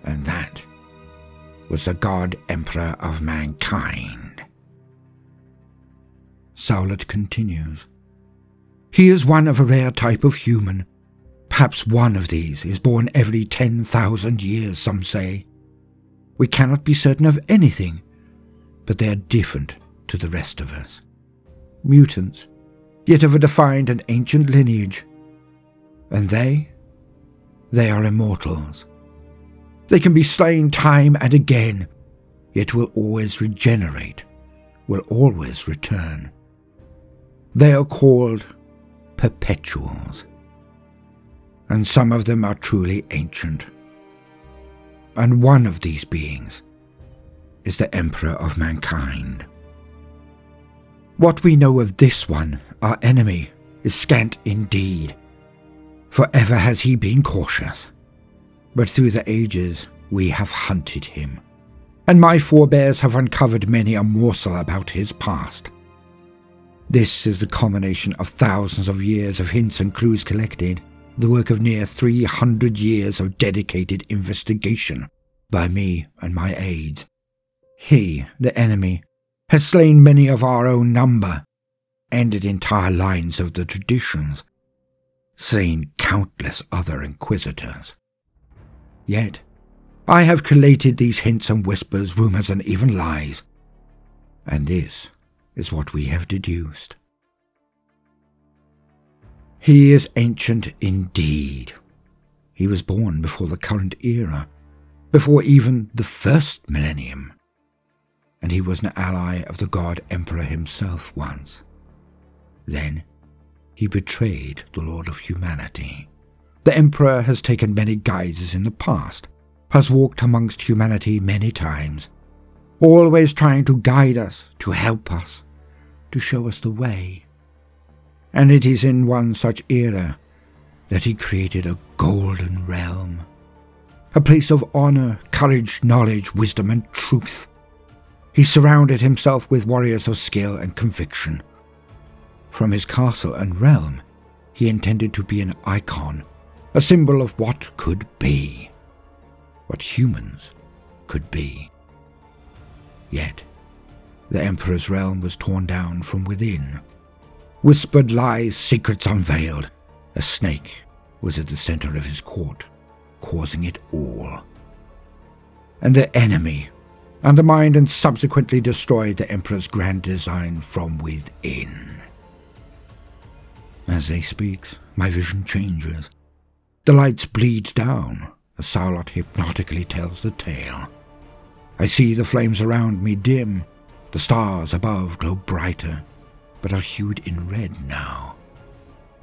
And that was the God Emperor of mankind. Sowlet continues. He is one of a rare type of human. Perhaps one of these is born every 10,000 years, some say. We cannot be certain of anything, but they are different to the rest of us. Mutants, yet of a defined and ancient lineage. And they are immortals. They can be slain time and again, yet will always regenerate, will always return. They are called perpetuals, and some of them are truly ancient. And one of these beings is the Emperor of mankind. What we know of this one, our enemy, is scant indeed. Forever has he been cautious, but through the ages we have hunted him, and my forebears have uncovered many a morsel about his past. This is the culmination of thousands of years of hints and clues collected, the work of near 300 years of dedicated investigation by me and my aides. He, the enemy, has slain many of our own number, ended entire lines of the traditions, slain countless other inquisitors. Yet, I have collated these hints and whispers, rumours and even lies, and this is what we have deduced. He is ancient indeed. He was born before the current era, before even the first millennium, and he was an ally of the God Emperor himself once. Then he betrayed the Lord of Humanity. The Emperor has taken many guises in the past, has walked amongst humanity many times, always trying to guide us, to help us, to show us the way. And it is in one such era that he created a golden realm, a place of honour, courage, knowledge, wisdom and truth. He surrounded himself with warriors of skill and conviction. From his castle and realm, he intended to be an icon, a symbol of what could be, what humans could be. Yet, the Emperor's realm was torn down from within. Whispered lies, secrets unveiled. A snake was at the centre of his court, causing it all. And the enemy undermined and subsequently destroyed the Emperor's grand design from within. As they speak, my vision changes. The lights bleed down as Sowlet hypnotically tells the tale. I see the flames around me dim, the stars above glow brighter, but are hued in red now.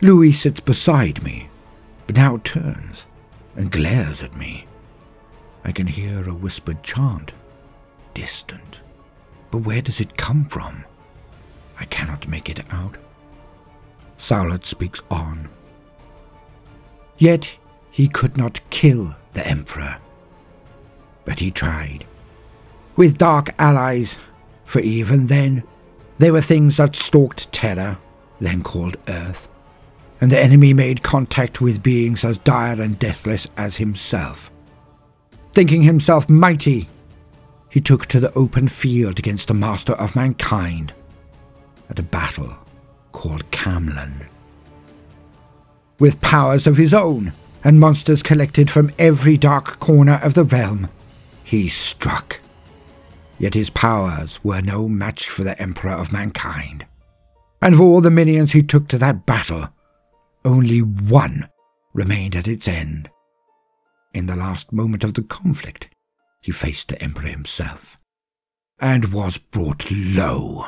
Louis sits beside me, but now turns and glares at me. I can hear a whispered chant, distant, but where does it come from? I cannot make it out. Sowlet speaks on. Yet he could not kill the Emperor, but he tried. With dark allies, for even then, there were things that stalked terror, then called Earth, and the enemy made contact with beings as dire and deathless as himself. Thinking himself mighty, he took to the open field against the master of mankind, at a battle called Camlan. With powers of his own, and monsters collected from every dark corner of the realm, he struck. Yet his powers were no match for the Emperor of mankind. And of all the minions he took to that battle, only one remained at its end. In the last moment of the conflict, he faced the Emperor himself, and was brought low.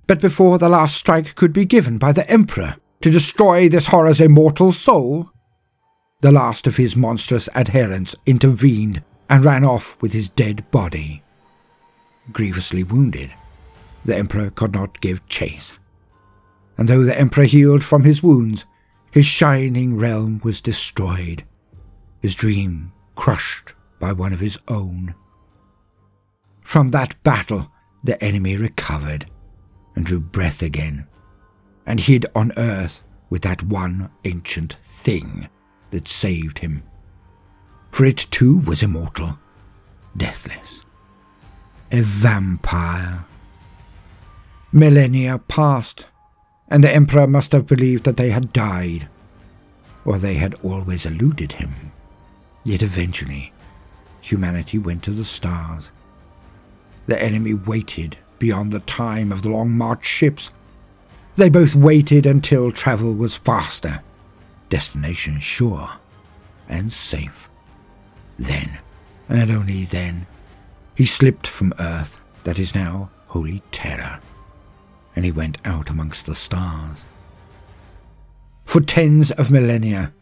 But before the last strike could be given by the Emperor to destroy this horror's immortal soul? The last of his monstrous adherents intervened and ran off with his dead body. Grievously wounded, the Emperor could not give chase. And though the Emperor healed from his wounds, his shining realm was destroyed, his dream crushed by one of his own. From that battle, the enemy recovered and drew breath again, and hid on earth with that one ancient thing that saved him. For it too was immortal, deathless, a vampire. Millennia passed, and the Emperor must have believed that they had died, or they had always eluded him. Yet eventually, humanity went to the stars. The enemy waited beyond the time of the long-march ships. They both waited until travel was faster, destination sure, and safe. Then, and only then, he slipped from Earth that is now holy terror, and he went out amongst the stars. For tens of millennia,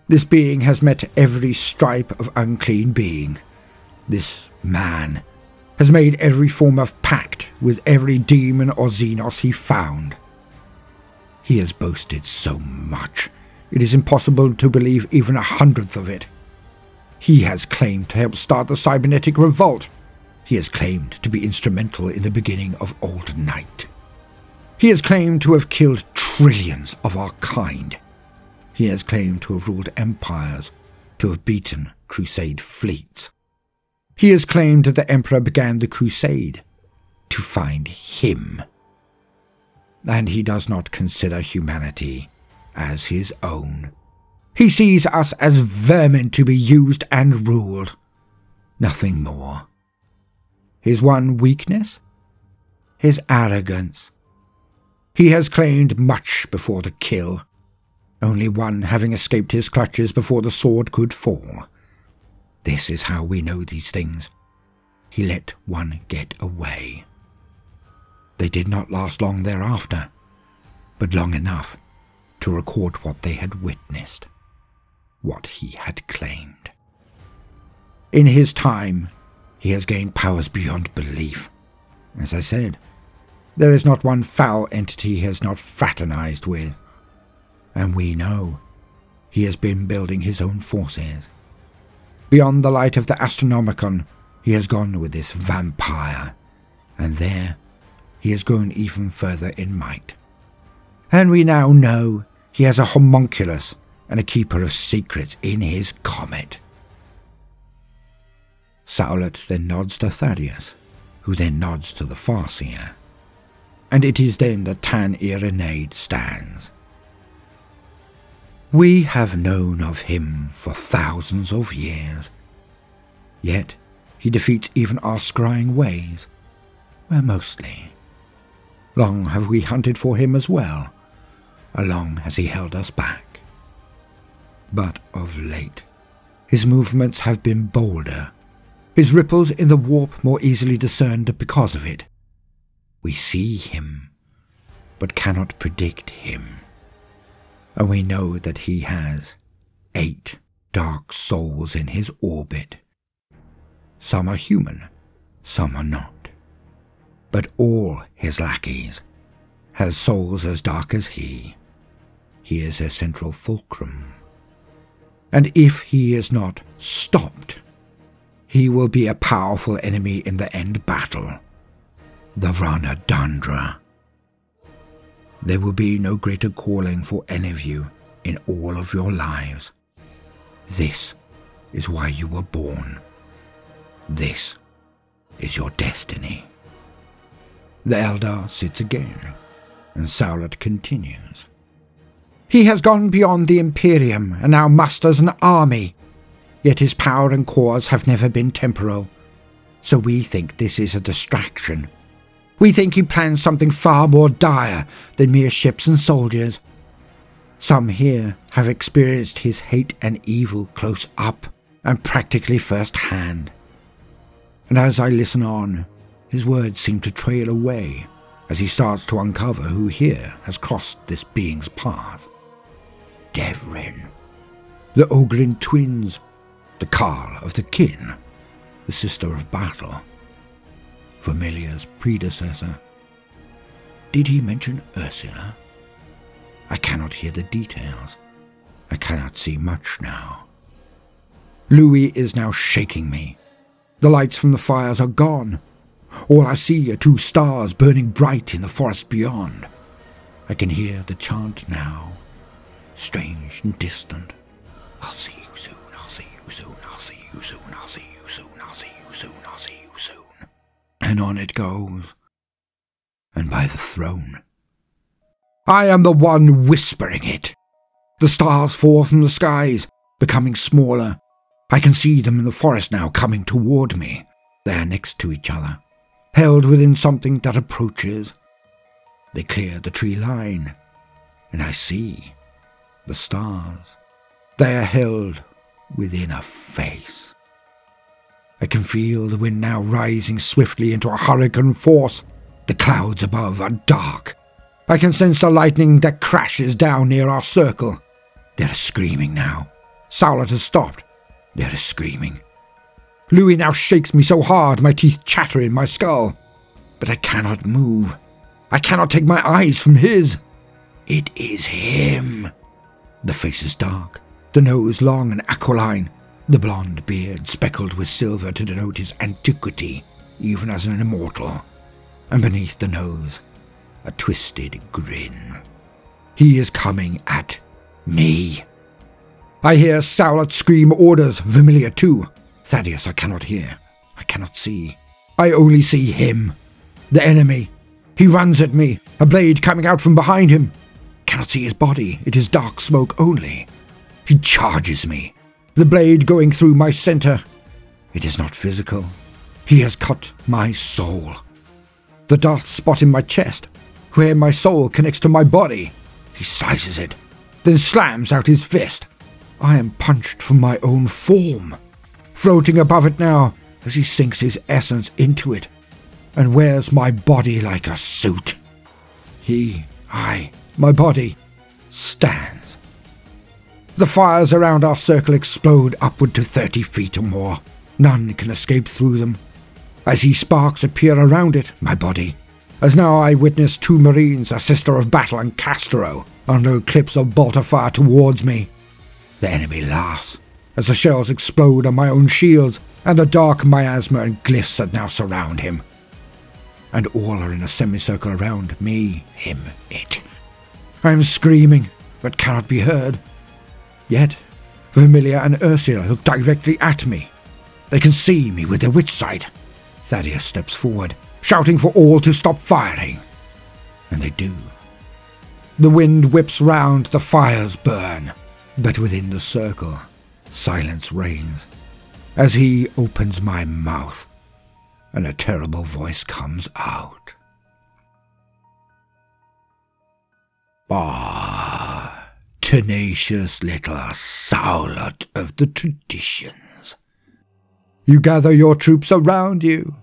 this being has met every stripe of unclean being. This man has made every form of pact with every demon or Xenos he found. He has boasted so much, it is impossible to believe even 1/100th of it. He has claimed to help start the cybernetic revolt. He has claimed to be instrumental in the beginning of Old Night. He has claimed to have killed trillions of our kind. He has claimed to have ruled empires, to have beaten crusade fleets. He has claimed that the Emperor began the crusade to find him. And he does not consider humanity as his own. He sees us as vermin to be used and ruled. Nothing more. His one weakness? His arrogance. He has claimed much before the kill, only one having escaped his clutches before the sword could fall. This is how we know these things. He let one get away. They did not last long thereafter, but long enough to record what they had witnessed, what he had claimed. In his time, he has gained powers beyond belief. As I said, there is not one foul entity he has not fraternized with. And we know he has been building his own forces. Beyond the light of the Astronomicon, he has gone with this vampire, and there he has grown even further in might. And we now know he has a homunculus and a keeper of secrets in his comet. Saulet then nods to Thaddeus, who then nods to the Farseer. And it is then that Tan Irenaid stands. We have known of him for thousands of years, yet he defeats even our scrying ways, well, mostly. Long have we hunted for him as well, long has he held us back. But of late, his movements have been bolder, his ripples in the warp more easily discerned because of it. We see him, but cannot predict him. And we know that he has 8 dark souls in his orbit. Some are human, some are not. But all his lackeys have souls as dark as he. He is a central fulcrum. And if he is not stopped, he will be a powerful enemy in the end battle. The Ranadandra. There will be no greater calling for any of you in all of your lives. This is why you were born. This is your destiny. The Eldar sits again, and Saulet continues. He has gone beyond the Imperium and now musters an army, yet his power and cause have never been temporal. So we think this is a distraction. We think he plans something far more dire than mere ships and soldiers. Some here have experienced his hate and evil close up and practically first-hand. And as I listen on, his words seem to trail away as he starts to uncover who here has crossed this being's path. Devrin, the Ogrin twins, the Carl of the Kin, the Sister of Battle, Vermilia's predecessor. Did he mention Ursula? I cannot hear the details. I cannot see much now. Louis is now shaking me. The lights from the fires are gone. All I see are 2 stars burning bright in the forest beyond. I can hear the chant now, strange and distant. I'll see you soon, I'll see you soon, I'll see you soon, I'll see you soon, I'll see you soon, I'll see you soon. And on it goes. And by the throne. I am the one whispering it. The stars fall from the skies, becoming smaller. I can see them in the forest now coming toward me. They are next to each other, held within something that approaches. They clear the tree line, and I see the stars. They are held within a face. I can feel the wind now rising swiftly into a hurricane force. The clouds above are dark. I can sense the lightning that crashes down near our circle. There is screaming now. Saolet has stopped. There is screaming. Louis now shakes me so hard my teeth chatter in my skull. But I cannot move. I cannot take my eyes from his. It is him. The face is dark, the nose long and aquiline, the blonde beard speckled with silver to denote his antiquity, even as an immortal. And beneath the nose, a twisted grin. He is coming at me. I hear Saolet scream orders, Vermilia too. Thaddeus I cannot hear. I cannot see. I only see him. The enemy. He runs at me, a blade coming out from behind him. Cannot see his body. It is dark smoke only. He charges me, the blade going through my center. It is not physical. He has cut my soul. The dark spot in my chest, where my soul connects to my body. He slices it, then slams out his fist. I am punched from my own form, floating above it now as he sinks his essence into it and wears my body like a suit. My body, stands. The fires around our circle explode upward to 30 feet or more. None can escape through them. I see sparks appear around it, my body, as now I witness 2 Marines, a Sister of Battle and Castro, under clips of bolter fire towards me. The enemy laughs as the shells explode on my own shields and the dark miasma and glyphs that now surround him. And all are in a semicircle around me, him, it. I am screaming, but cannot be heard. Yet, Vermilia and Ursula look directly at me. They can see me with their witch sight. Thaddeus steps forward, shouting for all to stop firing. And they do. The wind whips round, the fires burn. But within the circle, silence reigns, as he opens my mouth, and a terrible voice comes out. Ah, tenacious little Saolet of the traditions. You gather your troops around you,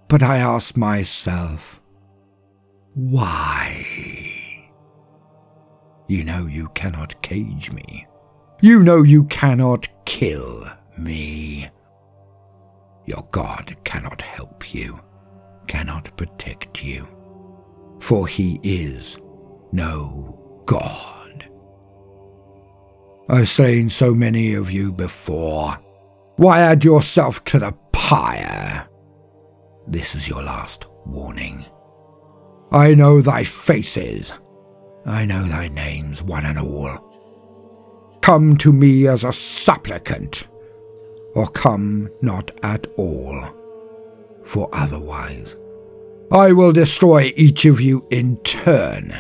but I ask myself, why? You know you cannot cage me. You know you cannot kill me. Your God cannot help you, cannot protect you, for he is no God. I've slain so many of you before. Why add yourself to the pyre? This is your last warning. I know thy faces. I know thy names, one and all. Come to me as a supplicant, or come not at all, for otherwise I will destroy each of you in turn,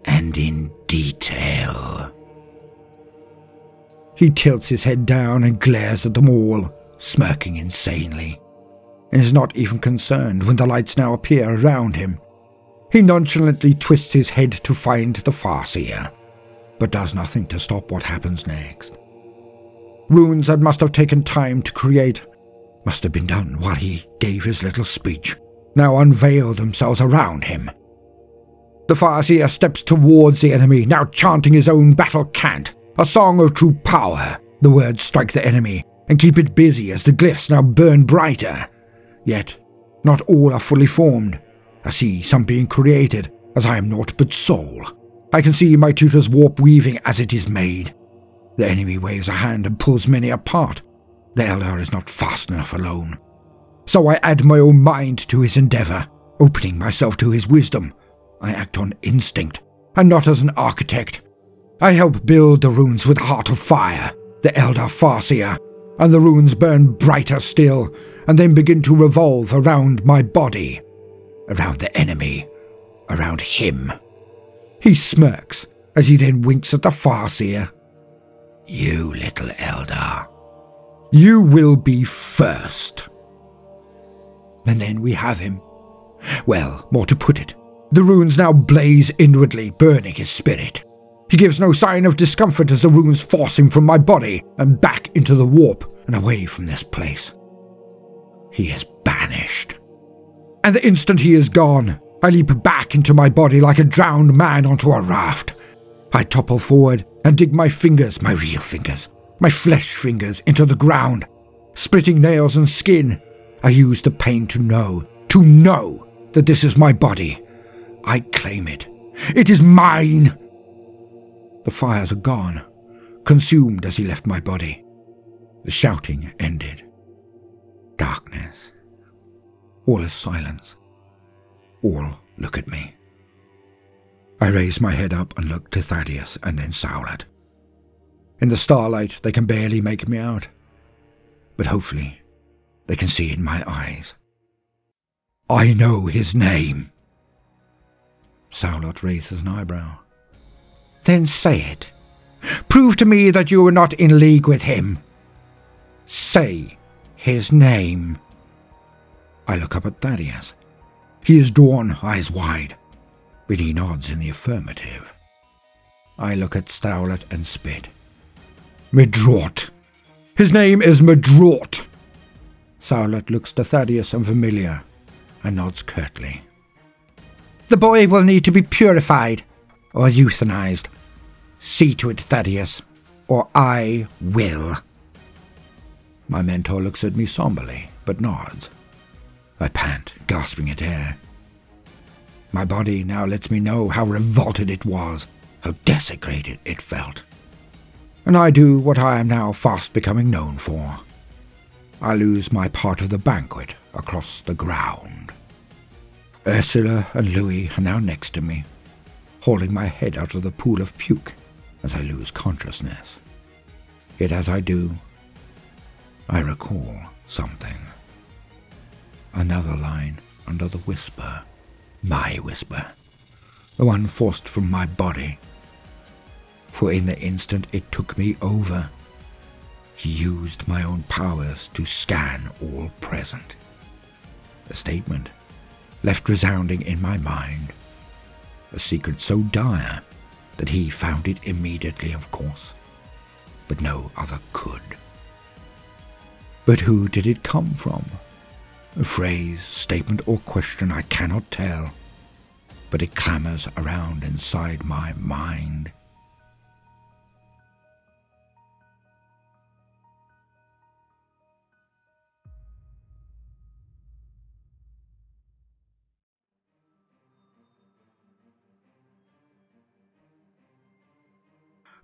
and in detail. He tilts his head down and glares at them all, smirking insanely, and is not even concerned when the lights now appear around him. He nonchalantly twists his head to find the Farseer, but does nothing to stop what happens next. Runes that must have taken time to create must have been done while he gave his little speech, now unveil themselves around him. The Farseer steps towards the enemy, now chanting his own battle cant, a song of true power. The words strike the enemy and keep it busy as the glyphs now burn brighter. Yet, not all are fully formed. I see some being created, as I am naught but soul. I can see my tutor's warp weaving as it is made. The enemy waves a hand and pulls many apart. The Eldar is not fast enough alone. So I add my own mind to his endeavour, opening myself to his wisdom. I act on instinct, and not as an architect. I help build the runes with a heart of fire, the Eldar Farseer, and the runes burn brighter still, and then begin to revolve around my body, around the enemy, around him. He smirks, as he then winks at the Farseer. You little Eldar, you will be first. And then we have him. Well, more to put it, the runes now blaze inwardly, burning his spirit. He gives no sign of discomfort as the runes force him from my body and back into the warp and away from this place. He is banished. And the instant he is gone, I leap back into my body like a drowned man onto a raft. I topple forward and dig my fingers, my real fingers, my flesh fingers, into the ground, splitting nails and skin. I use the pain to know that this is my body. I claim it. It is mine. The fires are gone, consumed as he left my body. The shouting ended. Darkness. All is silence. All look at me. I raise my head up and look to Thaddeus and then Saulot. In the starlight they can barely make me out, but hopefully they can see in my eyes. I know his name. Saulot raises an eyebrow. Then say it. Prove to me that you are not in league with him. Say his name. I look up at Thaddeus. He is drawn, eyes wide, but he nods in the affirmative. I look at Saulot and spit. Midrort. His name is Midrort. Saulot looks to Thaddeus and Familiar and nods curtly. The boy will need to be purified or euthanized. See to it, Thaddeus, or I will. My mentor looks at me somberly, but nods. I pant, gasping at air. My body now lets me know how revolted it was, how desecrated it felt. And I do what I am now fast becoming known for. I lose my part of the banquet across the ground. Ursula and Louis are now next to me, holding my head out of the pool of puke as I lose consciousness. Yet as I do, I recall something. Another line under the whisper, my whisper, the one forced from my body. For in the instant it took me over, he used my own powers to scan all present. A statement left resounding in my mind, a secret so dire that he found it immediately, of course, but no other could. But who did it come from? A phrase, statement, or question I cannot tell, but it clamours around inside my mind.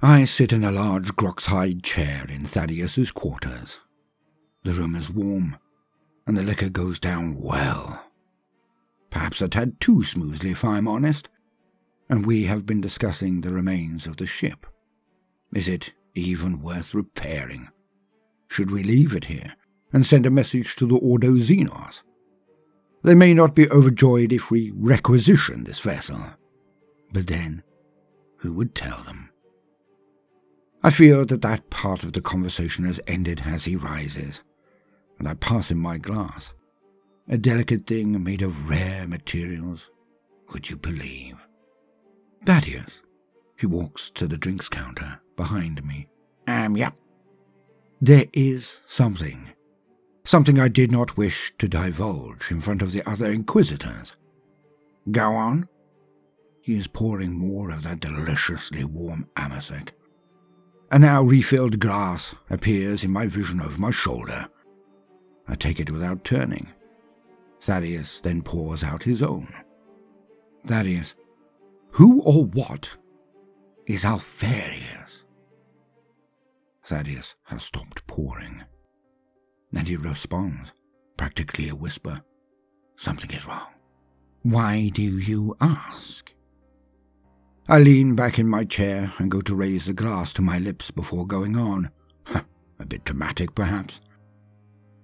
I sit in a large grox-hide chair in Thaddeus's quarters. The room is warm, and the liquor goes down well. Perhaps a tad too smoothly, if I'm honest, and we have been discussing the remains of the ship. Is it even worth repairing? Should we leave it here and send a message to the Ordo Xenos? They may not be overjoyed if we requisition this vessel, but then who would tell them? I feel that part of the conversation has ended as he rises, and I pass him my glass. A delicate thing made of rare materials, could you believe? Thaddeus. He walks to the drinks counter behind me. Yep. There is something I did not wish to divulge in front of the other Inquisitors. Go on. he is pouring more of that deliciously warm amasec. A now refilled glass appears in my vision over my shoulder. I take it without turning. Thaddeus then pours out his own. Thaddeus, who or what is Alpharius? Thaddeus has stopped pouring. Then he responds, practically a whisper. Something is wrong. Why do you ask? I lean back in my chair and go to raise the glass to my lips before going on. A bit dramatic, perhaps.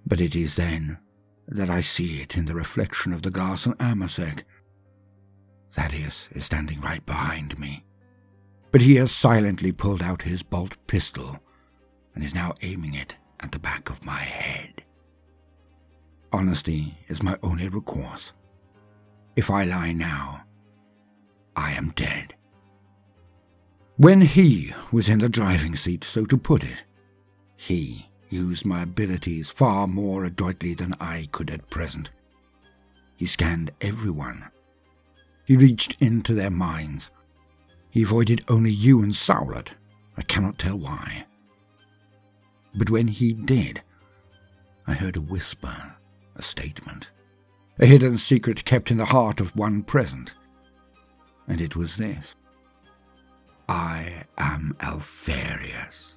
But it is then that I see it in the reflection of the glass and amasec. Thaddeus is standing right behind me, but he has silently pulled out his bolt pistol and is now aiming it at the back of my head. Honesty is my only recourse. If I lie now, I am dead. When he was in the driving seat, so to put it, he used my abilities far more adroitly than I could at present. He scanned everyone. He reached into their minds. He avoided only you and Sowlet. I cannot tell why. But when he did, I heard a whisper, a statement, a hidden secret kept in the heart of one present. And it was this. I am Alpharius.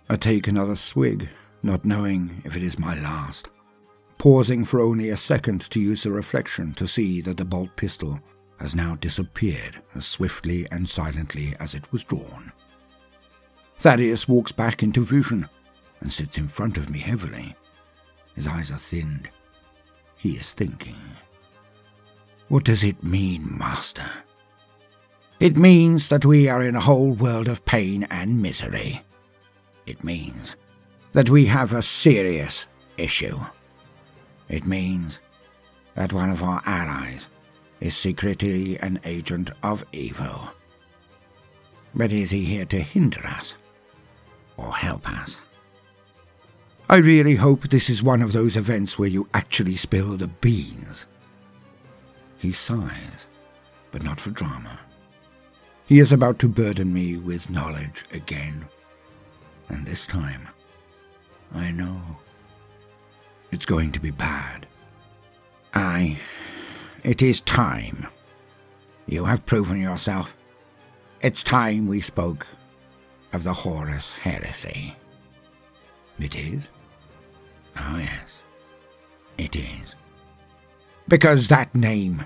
I take another swig, not knowing if it is my last, pausing for only a second to use the reflection to see that the bolt pistol has now disappeared as swiftly and silently as it was drawn. Thaddeus walks back into vision and sits in front of me heavily. His eyes are thinned. He is thinking. What does it mean, Master? It means that we are in a whole world of pain and misery. It means that we have a serious issue. It means that one of our allies is secretly an agent of evil. But is he here to hinder us or help us? I really hope this is one of those events where you actually spill the beans. He sighs, but not for drama. He is about to burden me with knowledge again. And this time, I know it's going to be bad. It is time. You have proven yourself. It's time we spoke of the Horus heresy. It is? Oh yes, it is. Because that name,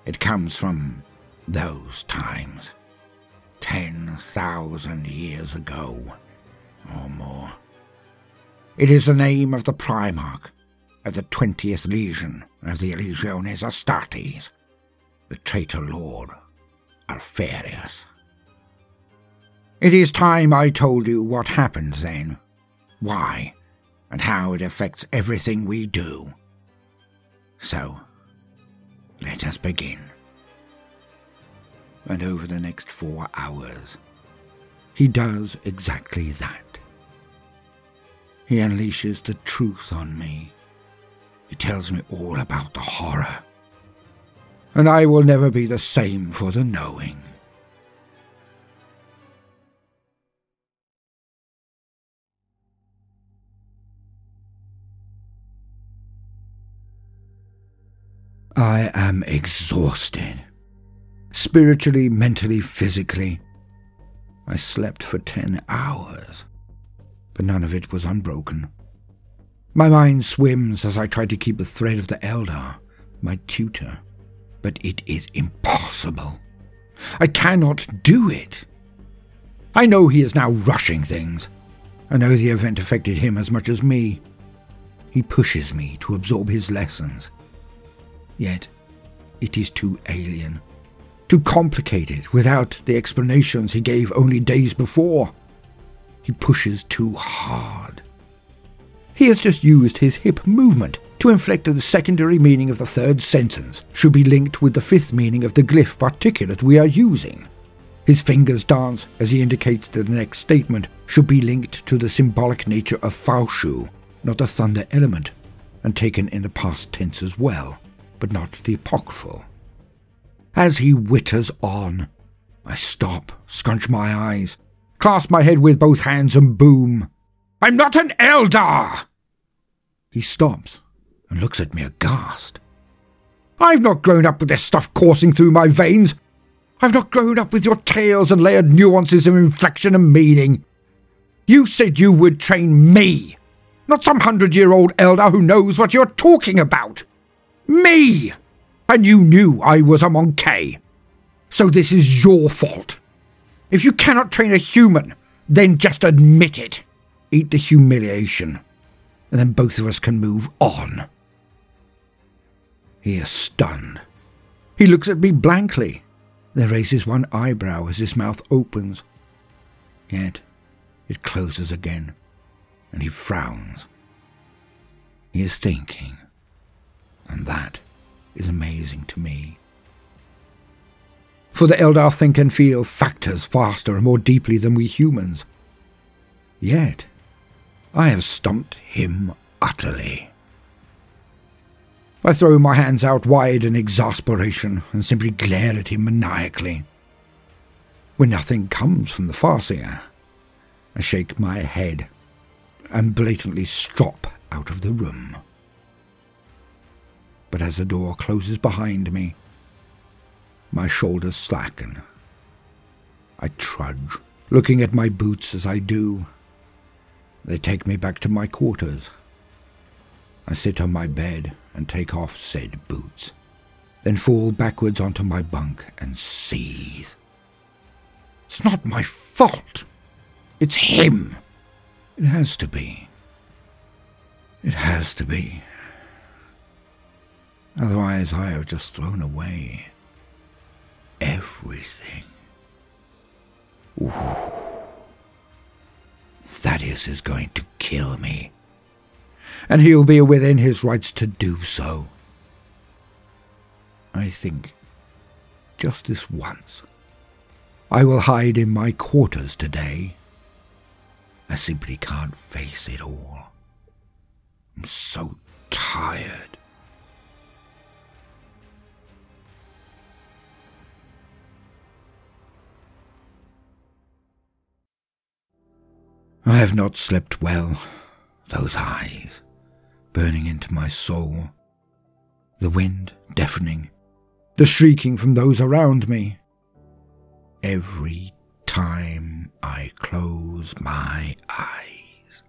it comes from those times, 10,000 years ago, or more. It is the name of the Primarch of the 20th Legion of the Legiones Astartes, the traitor lord, Alpharius. It is time I told you what happened then, why, and how it affects everything we do. So, let us begin. And over the next 4 hours, he does exactly that. He unleashes the truth on me. He tells me all about the horror. And I will never be the same for the knowing. I am exhausted. Spiritually, mentally, physically. I slept for 10 hours, but none of it was unbroken. My mind swims as I try to keep the thread of the Eldar, my tutor, but it is impossible. I cannot do it. I know he is now rushing things. I know the event affected him as much as me. He pushes me to absorb his lessons. Yet, it is too alien, too complicated without the explanations he gave only days before. He pushes too hard. He has just used his hip movement to inflect that the secondary meaning of the third sentence should be linked with the fifth meaning of the glyph particulate we are using. His fingers dance as he indicates that the next statement should be linked to the symbolic nature of Faushu, not the thunder element, and taken in the past tense as well, but not the apocryphal. As he witters on, I stop, scrunch my eyes, clasp my head with both hands and boom. "I'm not an Eldar!" He stops and looks at me aghast. "I've not grown up with this stuff coursing through my veins. I've not grown up with your tales and layered nuances of inflection and meaning. You said you would train me, not some 100-year-old Eldar who knows what you're talking about. Me! And you knew I was a Monkey. So this is your fault. If you cannot train a human, then just admit it. Eat the humiliation, and then both of us can move on." He is stunned. He looks at me blankly, then raises one eyebrow as his mouth opens. Yet it closes again, and he frowns. He is thinking, and that is amazing to me. For the Eldar think and feel factors faster and more deeply than we humans. Yet I have stumped him utterly. I throw my hands out wide in exasperation and simply glare at him maniacally. When nothing comes from the Farseer, I shake my head and blatantly strop out of the room. But as the door closes behind me, my shoulders slacken. I trudge, looking at my boots as I do. They take me back to my quarters. I sit on my bed and take off said boots, then fall backwards onto my bunk and seethe. It's not my fault. It's him. It has to be. It has to be. Otherwise I have just thrown away everything. Ooh. Thaddeus is going to kill me, and he'll be within his rights to do so. I think, just this once, I will hide in my quarters today. I simply can't face it all. I'm so tired. I have not slept well. Those eyes, burning into my soul. The wind deafening. The shrieking from those around me. Every time I close my eyes.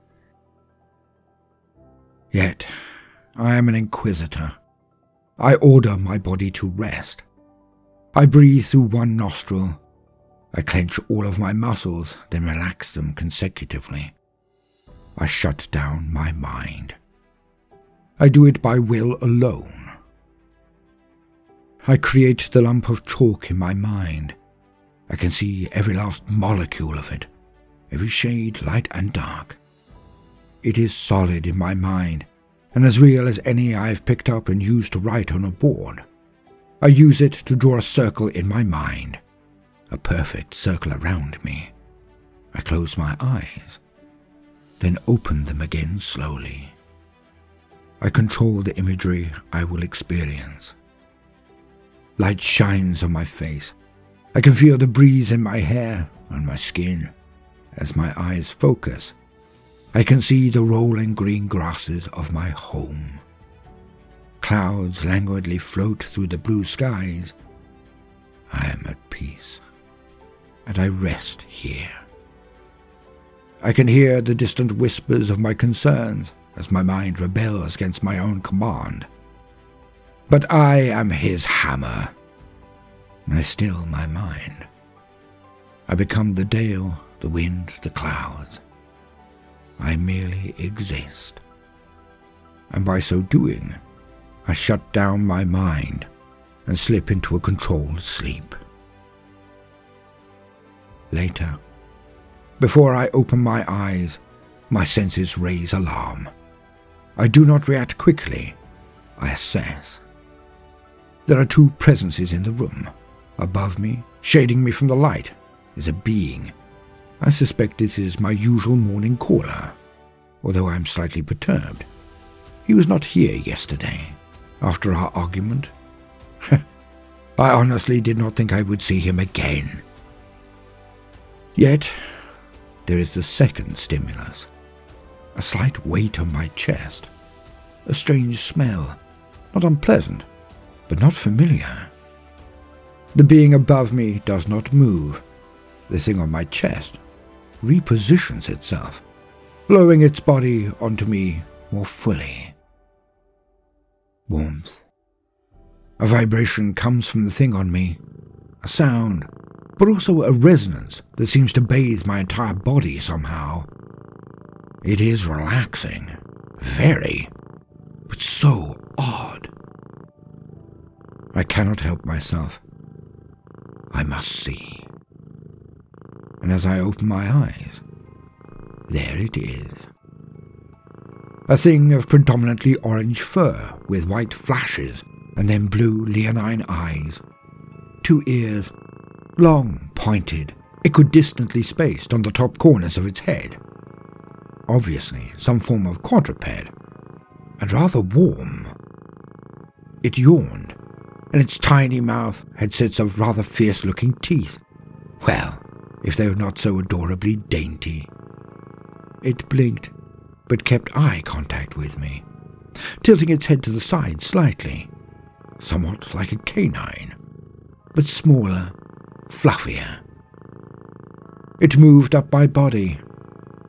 Yet, I am an inquisitor. I order my body to rest. I breathe through one nostril. I clench all of my muscles, then relax them consecutively. I shut down my mind. I do it by will alone. I create the lump of chalk in my mind. I can see every last molecule of it, every shade, light and dark. It is solid in my mind, and as real as any I have picked up and used to write on a board. I use it to draw a circle in my mind. A perfect circle around me. I close my eyes, then open them again slowly. I control the imagery I will experience. Light shines on my face. I can feel the breeze in my hair and my skin. As my eyes focus, I can see the rolling green grasses of my home. Clouds languidly float through the blue skies. I am at peace. And I rest here. I can hear the distant whispers of my concerns as my mind rebels against my own command. But I am his hammer, and I still my mind. I become the dale, the wind, the clouds. I merely exist. And by so doing, I shut down my mind and slip into a controlled sleep. Later, before I open my eyes, my senses raise alarm. I do not react quickly. I assess. There are two presences in the room. Above me, shading me from the light, is a being. I suspect it is my usual morning caller, although I am slightly perturbed. He was not here yesterday, after our argument. I honestly did not think I would see him again. Yet, there is the second stimulus. A slight weight on my chest. A strange smell. Not unpleasant, but not familiar. The being above me does not move. The thing on my chest repositions itself, lowering its body onto me more fully. Warmth. A vibration comes from the thing on me. A sound, but also a resonance that seems to bathe my entire body somehow. It is relaxing. Very. But so odd. I cannot help myself. I must see. And as I open my eyes, there it is. A thing of predominantly orange fur with white flashes and then blue leonine eyes. 2 ears, long, pointed, equidistantly spaced on the top corners of its head. Obviously some form of quadruped, and rather warm. It yawned, and its tiny mouth had sets of rather fierce-looking teeth. Well, if they were not so adorably dainty. It blinked, but kept eye contact with me, tilting its head to the side slightly, somewhat like a canine, but smaller, fluffier. It moved up my body,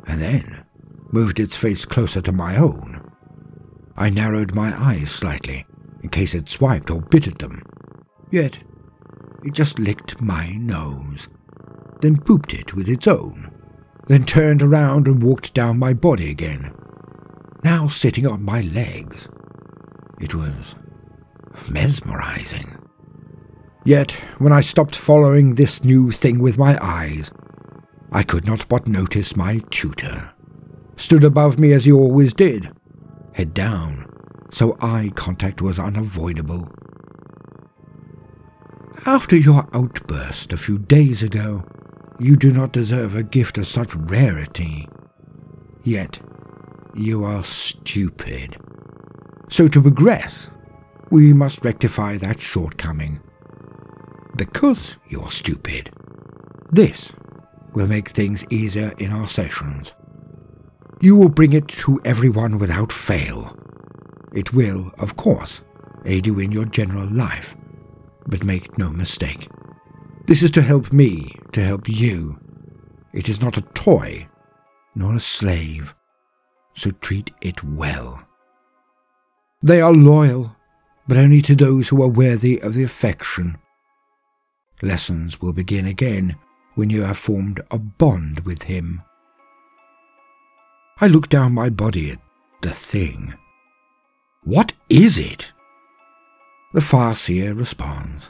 and then moved its face closer to my own. I narrowed my eyes slightly, in case it swiped or bit at them. Yet, it just licked my nose, then pooped it with its own, then turned around and walked down my body again, now sitting on my legs. It was mesmerizing. Yet, when I stopped following this new thing with my eyes, I could not but notice my tutor. Stood above me as he always did, head down, so eye contact was unavoidable. After your outburst a few days ago, you do not deserve a gift of such rarity. Yet, you are stupid. So to progress, we must rectify that shortcoming. Because you're stupid, this will make things easier in our sessions. You will bring it to everyone without fail. It will, of course, aid you in your general life, but make no mistake. This is to help me, to help you. It is not a toy, nor a slave, so treat it well. They are loyal, but only to those who are worthy of the affection. Lessons will begin again when you have formed a bond with him. I look down my body at the thing. What is it? The Farseer responds.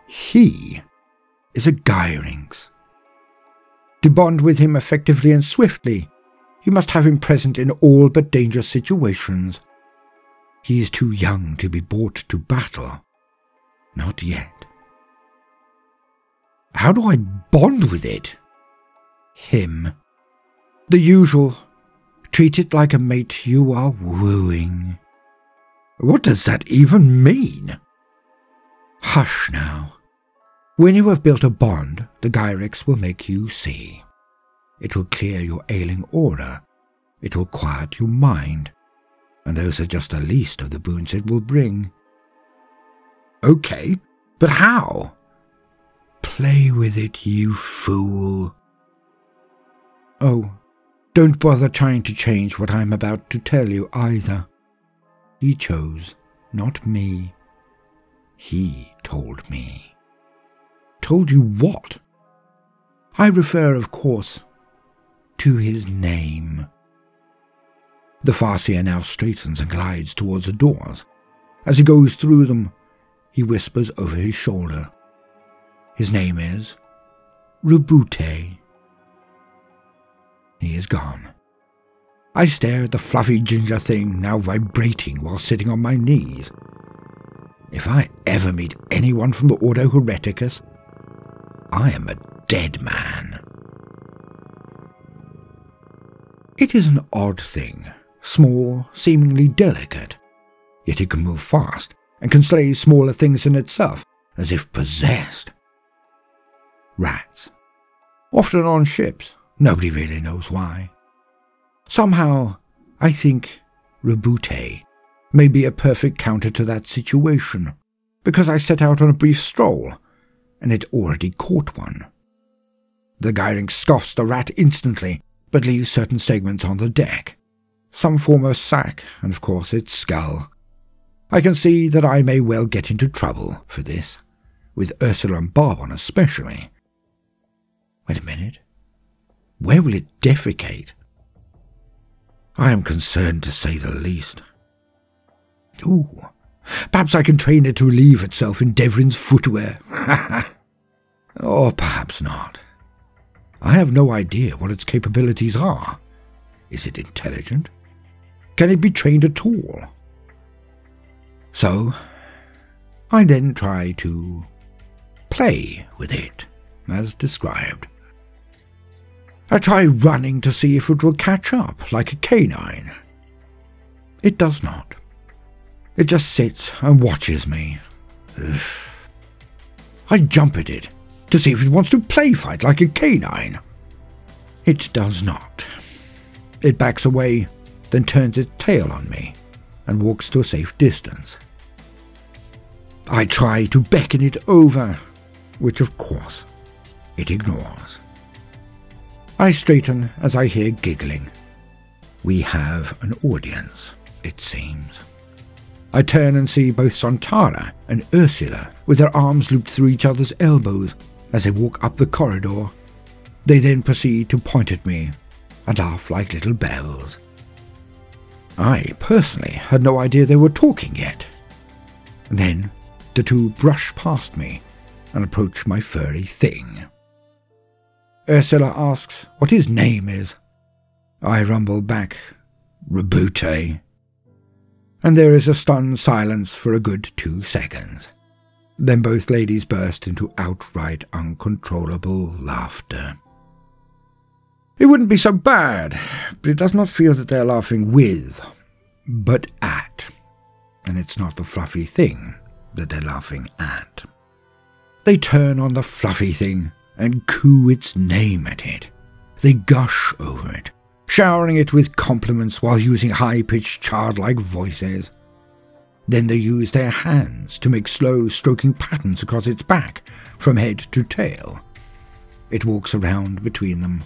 He is a Gyrinx. To bond with him effectively and swiftly, you must have him present in all but dangerous situations. He is too young to be brought to battle. Not yet. How do I bond with it? Him. The usual. Treat it like a mate you are wooing. What does that even mean? Hush now. When you have built a bond, the Gyrinx will make you see. It will clear your ailing aura. It will quiet your mind. And those are just the least of the boons it will bring. Okay, but how? Play with it, you fool. Oh, don't bother trying to change what I'm about to tell you either. He chose, not me. He told me. Told you what? I refer, of course, to his name. The Farseer now straightens and glides towards the doors. As he goes through them, he whispers over his shoulder. His name is Roboute. He is gone. I stare at the fluffy ginger thing now vibrating while sitting on my knees. If I ever meet anyone from the Ordo Hereticus, I am a dead man. It is an odd thing, small, seemingly delicate, yet it can move fast and can slay smaller things in itself, as if possessed. Rats. Often on ships, nobody really knows why. Somehow, I think Reboute may be a perfect counter to that situation, because I set out on a brief stroll, and had already caught one. The Gyring scoffs the rat instantly, but leaves certain segments on the deck, some form of sack, and of course its skull. I can see that I may well get into trouble for this, with Ursula and Barbon especially. Wait a minute. Where will it defecate? I am concerned, to say the least. Ooh, perhaps I can train it to relieve itself in Devrin's footwear. Or perhaps not. I have no idea what its capabilities are. Is it intelligent? Can it be trained at all? So, I then try to play with it, as described. I try running to see if it will catch up, like a canine. It does not. It just sits and watches me. Ugh. I jump at it to see if it wants to play fight like a canine. It does not. It backs away, then turns its tail on me and walks to a safe distance. I try to beckon it over, which of course it ignores. I straighten as I hear giggling. We have an audience, it seems. I turn and see both Sontara and Ursula with their arms looped through each other's elbows as they walk up the corridor. They then proceed to point at me and laugh like little bells. I personally had no idea they were talking yet. Then the two brush past me and approach my furry thing. Ursula asks what his name is. I rumble back, Reboute. And there is a stunned silence for a good 2 seconds. Then both ladies burst into outright uncontrollable laughter. It wouldn't be so bad, but it does not feel that they are laughing with, but at. And it's not the fluffy thing that they're laughing at. They turn on the fluffy thing and coo its name at it. They gush over it, showering it with compliments while using high-pitched childlike voices. Then they use their hands to make slow stroking patterns across its back, from head to tail. It walks around between them,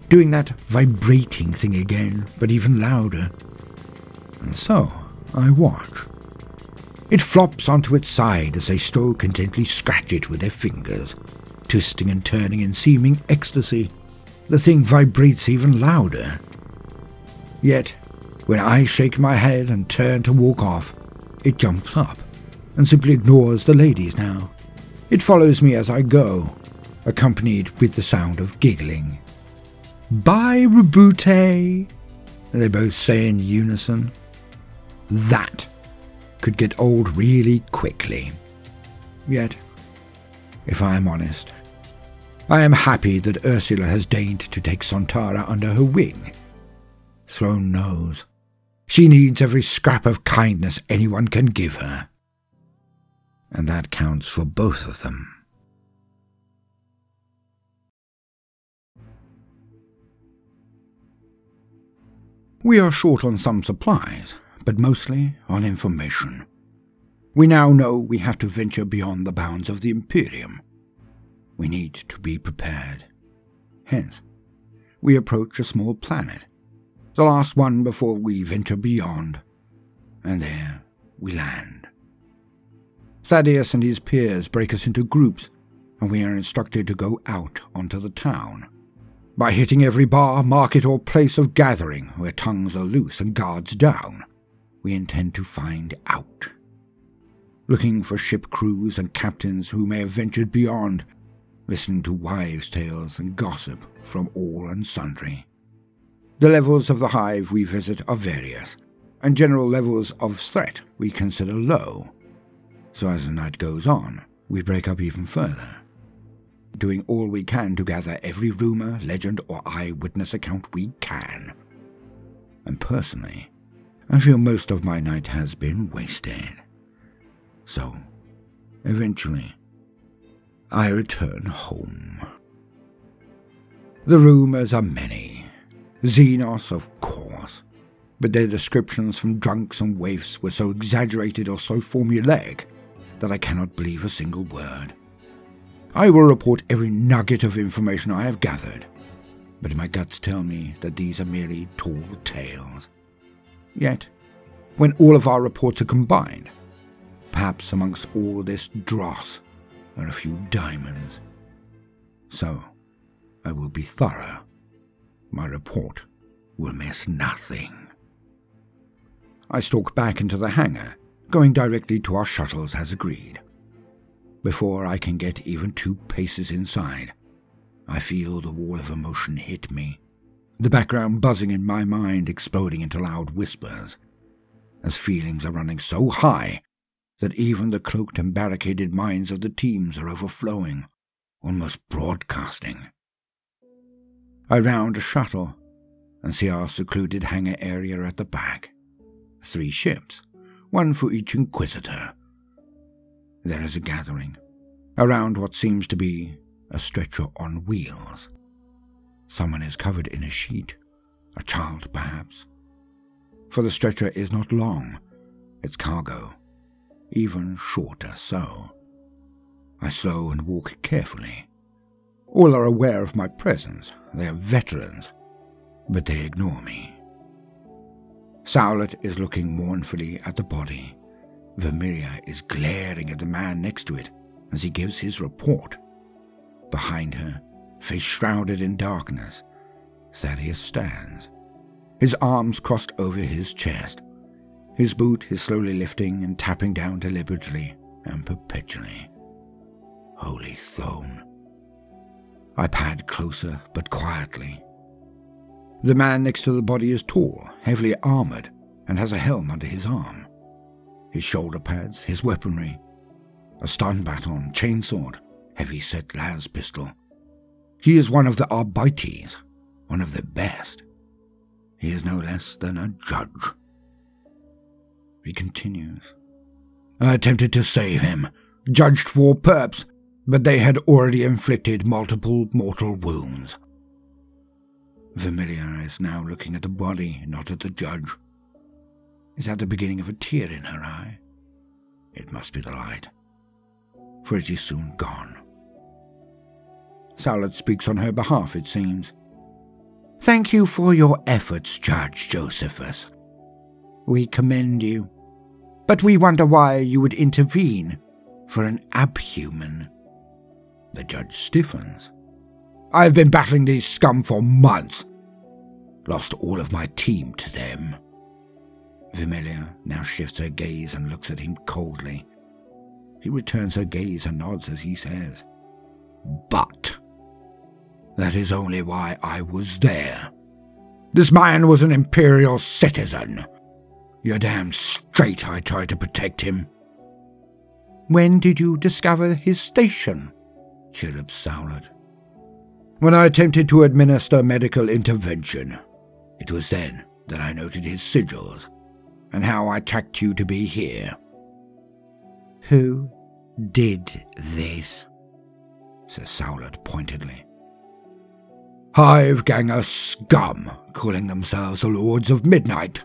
doing that vibrating thing again, but even louder. And so I watch. It flops onto its side as they stroke and gently scratch it with their fingers, twisting and turning in seeming ecstasy. The thing vibrates even louder. Yet, when I shake my head and turn to walk off, it jumps up and simply ignores the ladies now. It follows me as I go, accompanied with the sound of giggling. "Bye, Reboute," they both say in unison. That could get old really quickly. Yet, if I am honest, I am happy that Ursula has deigned to take Sontara under her wing. Throne knows. She needs every scrap of kindness anyone can give her. And that counts for both of them. We are short on some supplies, but mostly on information. We now know we have to venture beyond the bounds of the Imperium. We need to be prepared. Hence, we approach a small planet, the last one before we venture beyond, and there we land. Thaddeus and his peers break us into groups, and we are instructed to go out onto the town. By hitting every bar, market, or place of gathering where tongues are loose and guards down, we intend to find out. Looking for ship crews and captains who may have ventured beyond, listening to wives' tales and gossip from all and sundry. The levels of the hive we visit are various, and general levels of threat we consider low. So as the night goes on, we break up even further, doing all we can to gather every rumor, legend, or eyewitness account we can. And personally, I feel most of my night has been wasted. So, eventually, I return home. The rumours are many. Xenos, of course, but their descriptions from drunks and waifs were so exaggerated or so formulaic that I cannot believe a single word. I will report every nugget of information I have gathered, but my guts tell me that these are merely tall tales. Yet, when all of our reports are combined, perhaps amongst all this dross are a few diamonds. So, I will be thorough. My report will miss nothing. I stalk back into the hangar, going directly to our shuttles as agreed. Before I can get even 2 paces inside, I feel the wall of emotion hit me, the background buzzing in my mind exploding into loud whispers, as feelings are running so high that even the cloaked and barricaded minds of the teams are overflowing, almost broadcasting. I round a shuttle and see our secluded hangar area at the back. 3 ships, 1 for each Inquisitor. There is a gathering around what seems to be a stretcher on wheels. Someone is covered in a sheet, a child perhaps. For the stretcher is not long, its cargo, even shorter so. I slow and walk carefully. All are aware of my presence, they are veterans, but they ignore me. Sowlet is looking mournfully at the body. Vermilia is glaring at the man next to it as he gives his report. Behind her, face shrouded in darkness, Thaddeus stands, his arms crossed over his chest. His boot is slowly lifting and tapping down deliberately and perpetually. Holy Throne. I pad closer but quietly. The man next to the body is tall, heavily armoured, and has a helm under his arm. His shoulder pads, his weaponry, a stun baton, chainsword, heavy-set las pistol. He is one of the Arbites, one of the best. He is no less than a judge. He continues. I attempted to save him, judged 4 perps, but they had already inflicted multiple mortal wounds. Vermilia is now looking at the body, not at the judge. Is that the beginning of a tear in her eye? It must be the light, for it is soon gone. Sowlet speaks on her behalf, it seems. Thank you for your efforts, Judge Josephus. We commend you, but we wonder why you would intervene for an abhuman. The judge stiffens. I have been battling these scum for months. Lost all of my team to them. Vermilia now shifts her gaze and looks at him coldly. He returns her gaze and nods as he says, But that is only why I was there. This man was an Imperial citizen. You're damn straight I tried to protect him. When did you discover his station? Chirruped Sowlet. When I attempted to administer medical intervention. It was then that I noted his sigils, and how I tracked you to be here. Who did this? Says Sowlet pointedly. Hive-ganger scum, calling themselves the Lords of Midnight.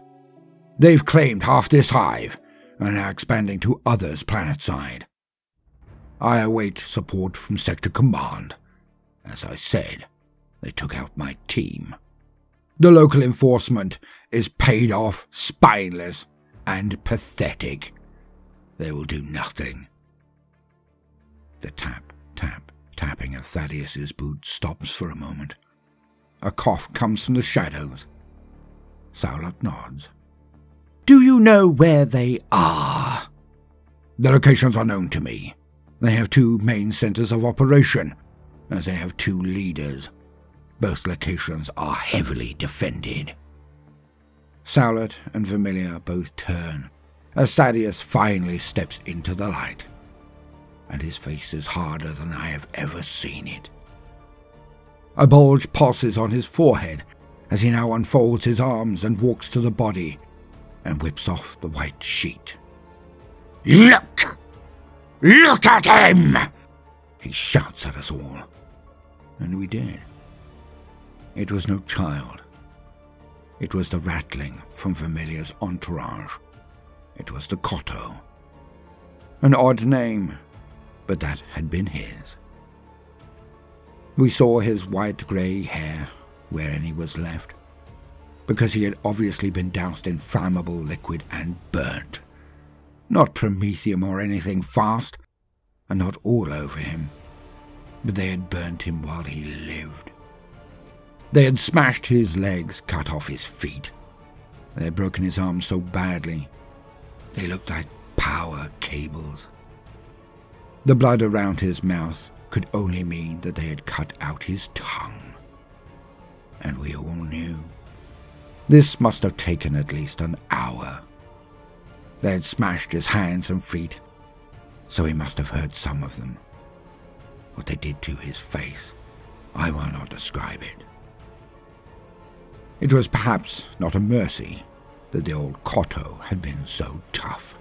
They've claimed half this hive, and are now expanding to others planetside. I await support from Sector Command. As I said, they took out my team. The local enforcement is paid off, spineless, and pathetic. They will do nothing. The tap, tap, tapping of Thaddeus's boot stops for a moment. A cough comes from the shadows. Sowlet nods. Do you know where they are? The locations are known to me. They have 2 main centers of operation, as they have 2 leaders. Both locations are heavily defended. Sowlet and Vermilia both turn, as Thaddeus finally steps into the light, and his face is harder than I have ever seen it. A bulge pulses on his forehead as he now unfolds his arms and walks to the body and whips off the white sheet. Look! Look at him! he shouts at us all. And we did. It was no child. It was the Ratling from Vermilia's entourage. It was the Cotto. An odd name, but that had been his. We saw his white-grey hair where any was left, because he had obviously been doused in flammable liquid and burnt. Not promethium or anything fast, and not all over him, but they had burnt him while he lived. They had smashed his legs, cut off his feet. They had broken his arms so badly, they looked like power cables. The blood around his mouth could only mean that they had cut out his tongue. And we all knew. This must have taken at least an hour. They had smashed his hands and feet, so he must have hurt some of them. What they did to his face, I will not describe it. It was perhaps not a mercy that the old Cotto had been so tough.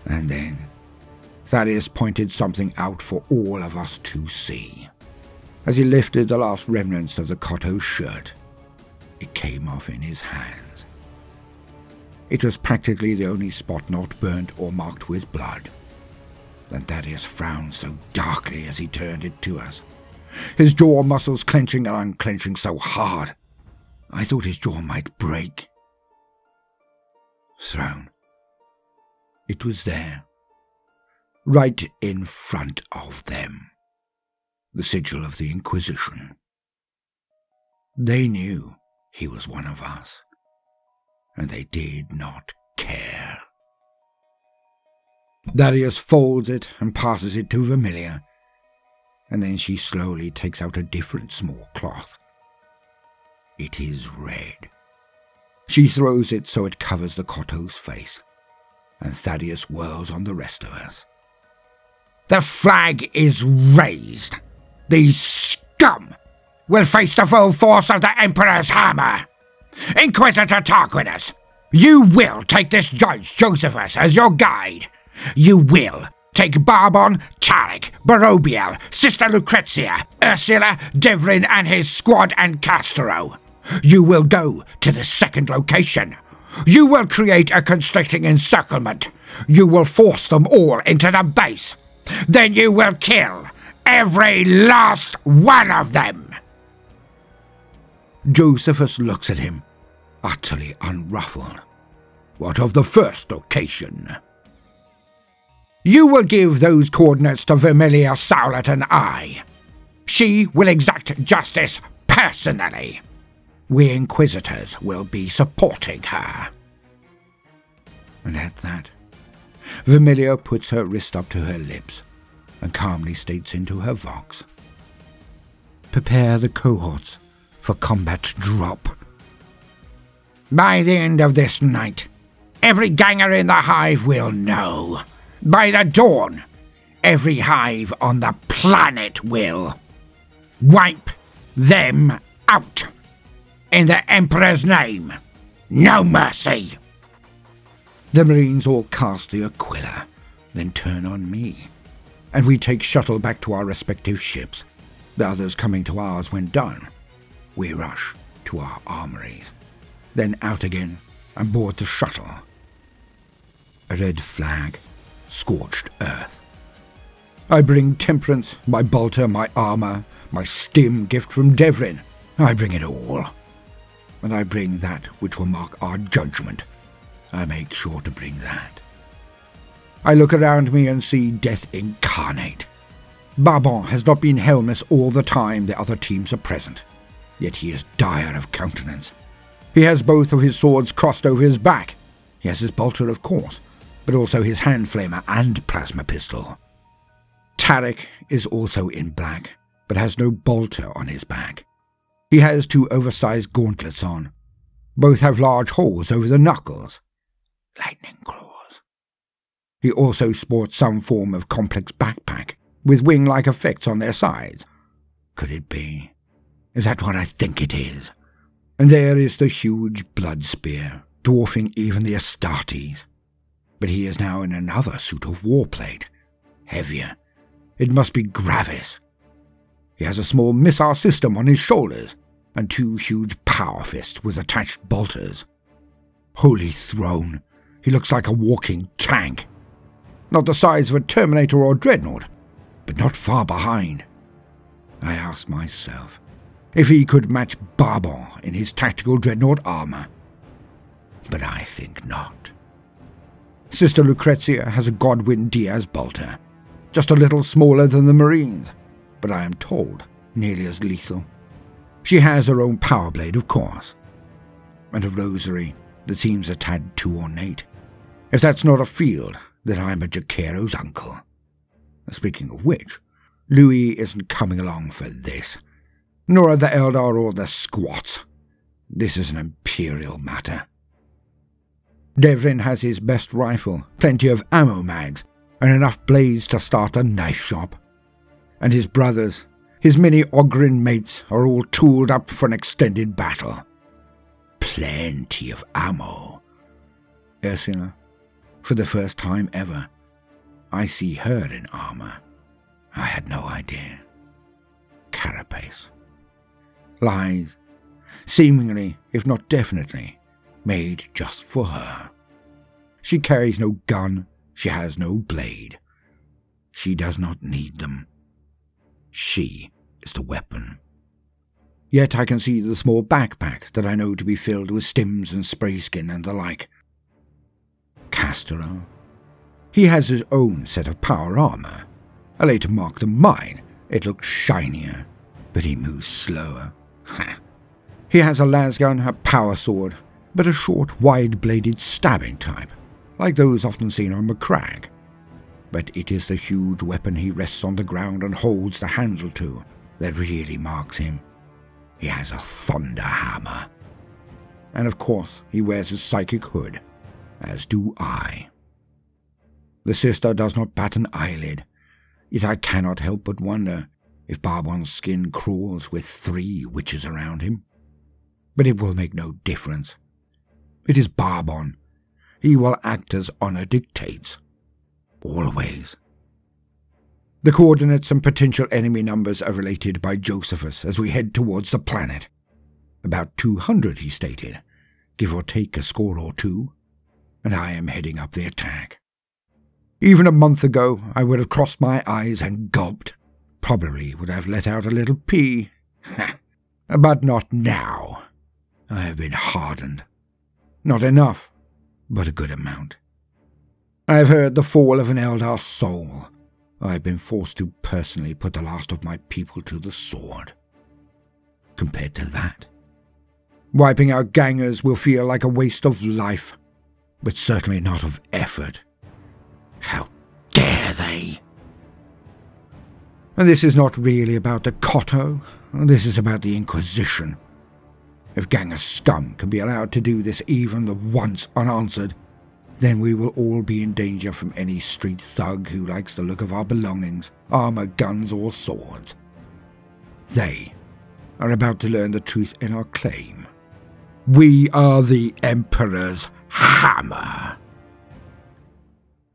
And then Thaddeus pointed something out for all of us to see. As he lifted the last remnants of the Cotto's shirt, it came off in his hands. It was practically the only spot not burnt or marked with blood. Then Thaddeus frowned so darkly as he turned it to us, his jaw muscles clenching and unclenching so hard, I thought his jaw might break. Throne. It was there, right in front of them. The sigil of the Inquisition. They knew he was one of us, and they did not care. Thaddeus folds it and passes it to Vermilia, and then she slowly takes out a different small cloth. It is red. She throws it so it covers the Cotto's face, and Thaddeus whirls on the rest of us. The flag is raised. These scum will face the full force of the Emperor's hammer. Inquisitor Tarquinius, you will take this Judge Josephus as your guide. You will take Barbon, Tarek, Barobiel, Sister Lucrezia, Ursula, Devrin and his squad and Castro. You will go to the second location. You will create a constricting encirclement. You will force them all into the base. Then you will kill every last one of them. Josephus looks at him, utterly unruffled. What of the first location? You will give those coordinates to Vermilia, Sowlet and I. She will exact justice personally. We Inquisitors will be supporting her. And at that, Vermilia puts her wrist up to her lips and calmly states into her vox, prepare the cohorts for combat drop. By the end of this night, every ganger in the hive will know. By the dawn, every hive on the planet will. Wipe them out. In the Emperor's name, no mercy. The Marines all cast the Aquila, then turn on me, and we take shuttle back to our respective ships, the others coming to ours when done. We rush to our armories, then out again and board the shuttle. A red flag, scorched earth. I bring temperance, my bolter, my armor, my stim gift from Devrin. I bring it all. And I bring that which will mark our judgment. I make sure to bring that. I look around me and see death incarnate. Barbon has not been helmless all the time the other teams are present, yet he is dire of countenance. He has both of his swords crossed over his back. He has his bolter, of course, but also his hand flamer and plasma pistol. Tarek is also in black, but has no bolter on his back. He has two oversized gauntlets on. Both have large holes over the knuckles. Lightning claws. He also sports some form of complex backpack, with wing-like effects on their sides. Could it be? Is that what I think it is? And there is the huge blood spear, dwarfing even the Astartes. But he is now in another suit of warplate, heavier, It must be Gravis. He has a small missile system on his shoulders, and 2 huge power fists with attached bolters. Holy throne, he looks like a walking tank. Not the size of a Terminator or Dreadnought, but not far behind. I asked myself if he could match Barbon in his tactical Dreadnought armor. But I think not. Sister Lucrezia has a Godwin Diaz bolter, just a little smaller than the Marines, but I am told nearly as lethal. She has her own power blade, of course, and a rosary that seems a tad too ornate. If that's not a field, then I'm a Jaqueiro's uncle. Speaking of which, Louis isn't coming along for this, nor are the Eldar or the squats. This is an imperial matter. Devrin has his best rifle, plenty of ammo mags, and enough blades to start a knife shop. And his brothers, his many Ogryn mates, are all tooled up for an extended battle. Plenty of ammo. Ursula, for the first time ever, I see her in armor. I had no idea. Carapace. Lithe, seemingly, if not definitely, made just for her. She carries no gun, she has no blade. She does not need them. She is the weapon. Yet I can see the small backpack that I know to be filled with stims and spray skin and the like. Castero. He has his own set of power armor. A later mark than mine. It looks shinier, but he moves slower. He has a lasgun, a power sword, but a short, wide-bladed stabbing type, like those often seen on Macragge. But it is the huge weapon he rests on the ground and holds the handle to that really marks him. He has a thunder hammer. And of course he wears his psychic hood, as do I. The sister does not bat an eyelid, yet I cannot help but wonder if Barbon's skin crawls with 3 witches around him. But it will make no difference. It is Barbon. He will act as honor dictates. Always. The coordinates and potential enemy numbers are related by Josephus as we head towards the planet. About 200, he stated, give or take a score or 2, and I am heading up the attack. Even a month ago, I would have crossed my eyes and gulped. Probably would have let out a little pee. But not now. I have been hardened. Not enough, but a good amount. I have heard the fall of an Eldar soul. I have been forced to personally put the last of my people to the sword. Compared to that, wiping out gangers will feel like a waste of life, but certainly not of effort. How dare they? And this is not really about the Cotto. This is about the Inquisition. If ganger scum can be allowed to do this even the once unanswered, then we will all be in danger from any street thug who likes the look of our belongings, armor, guns, or swords. They are about to learn the truth in our claim. We are the Emperor's hammer.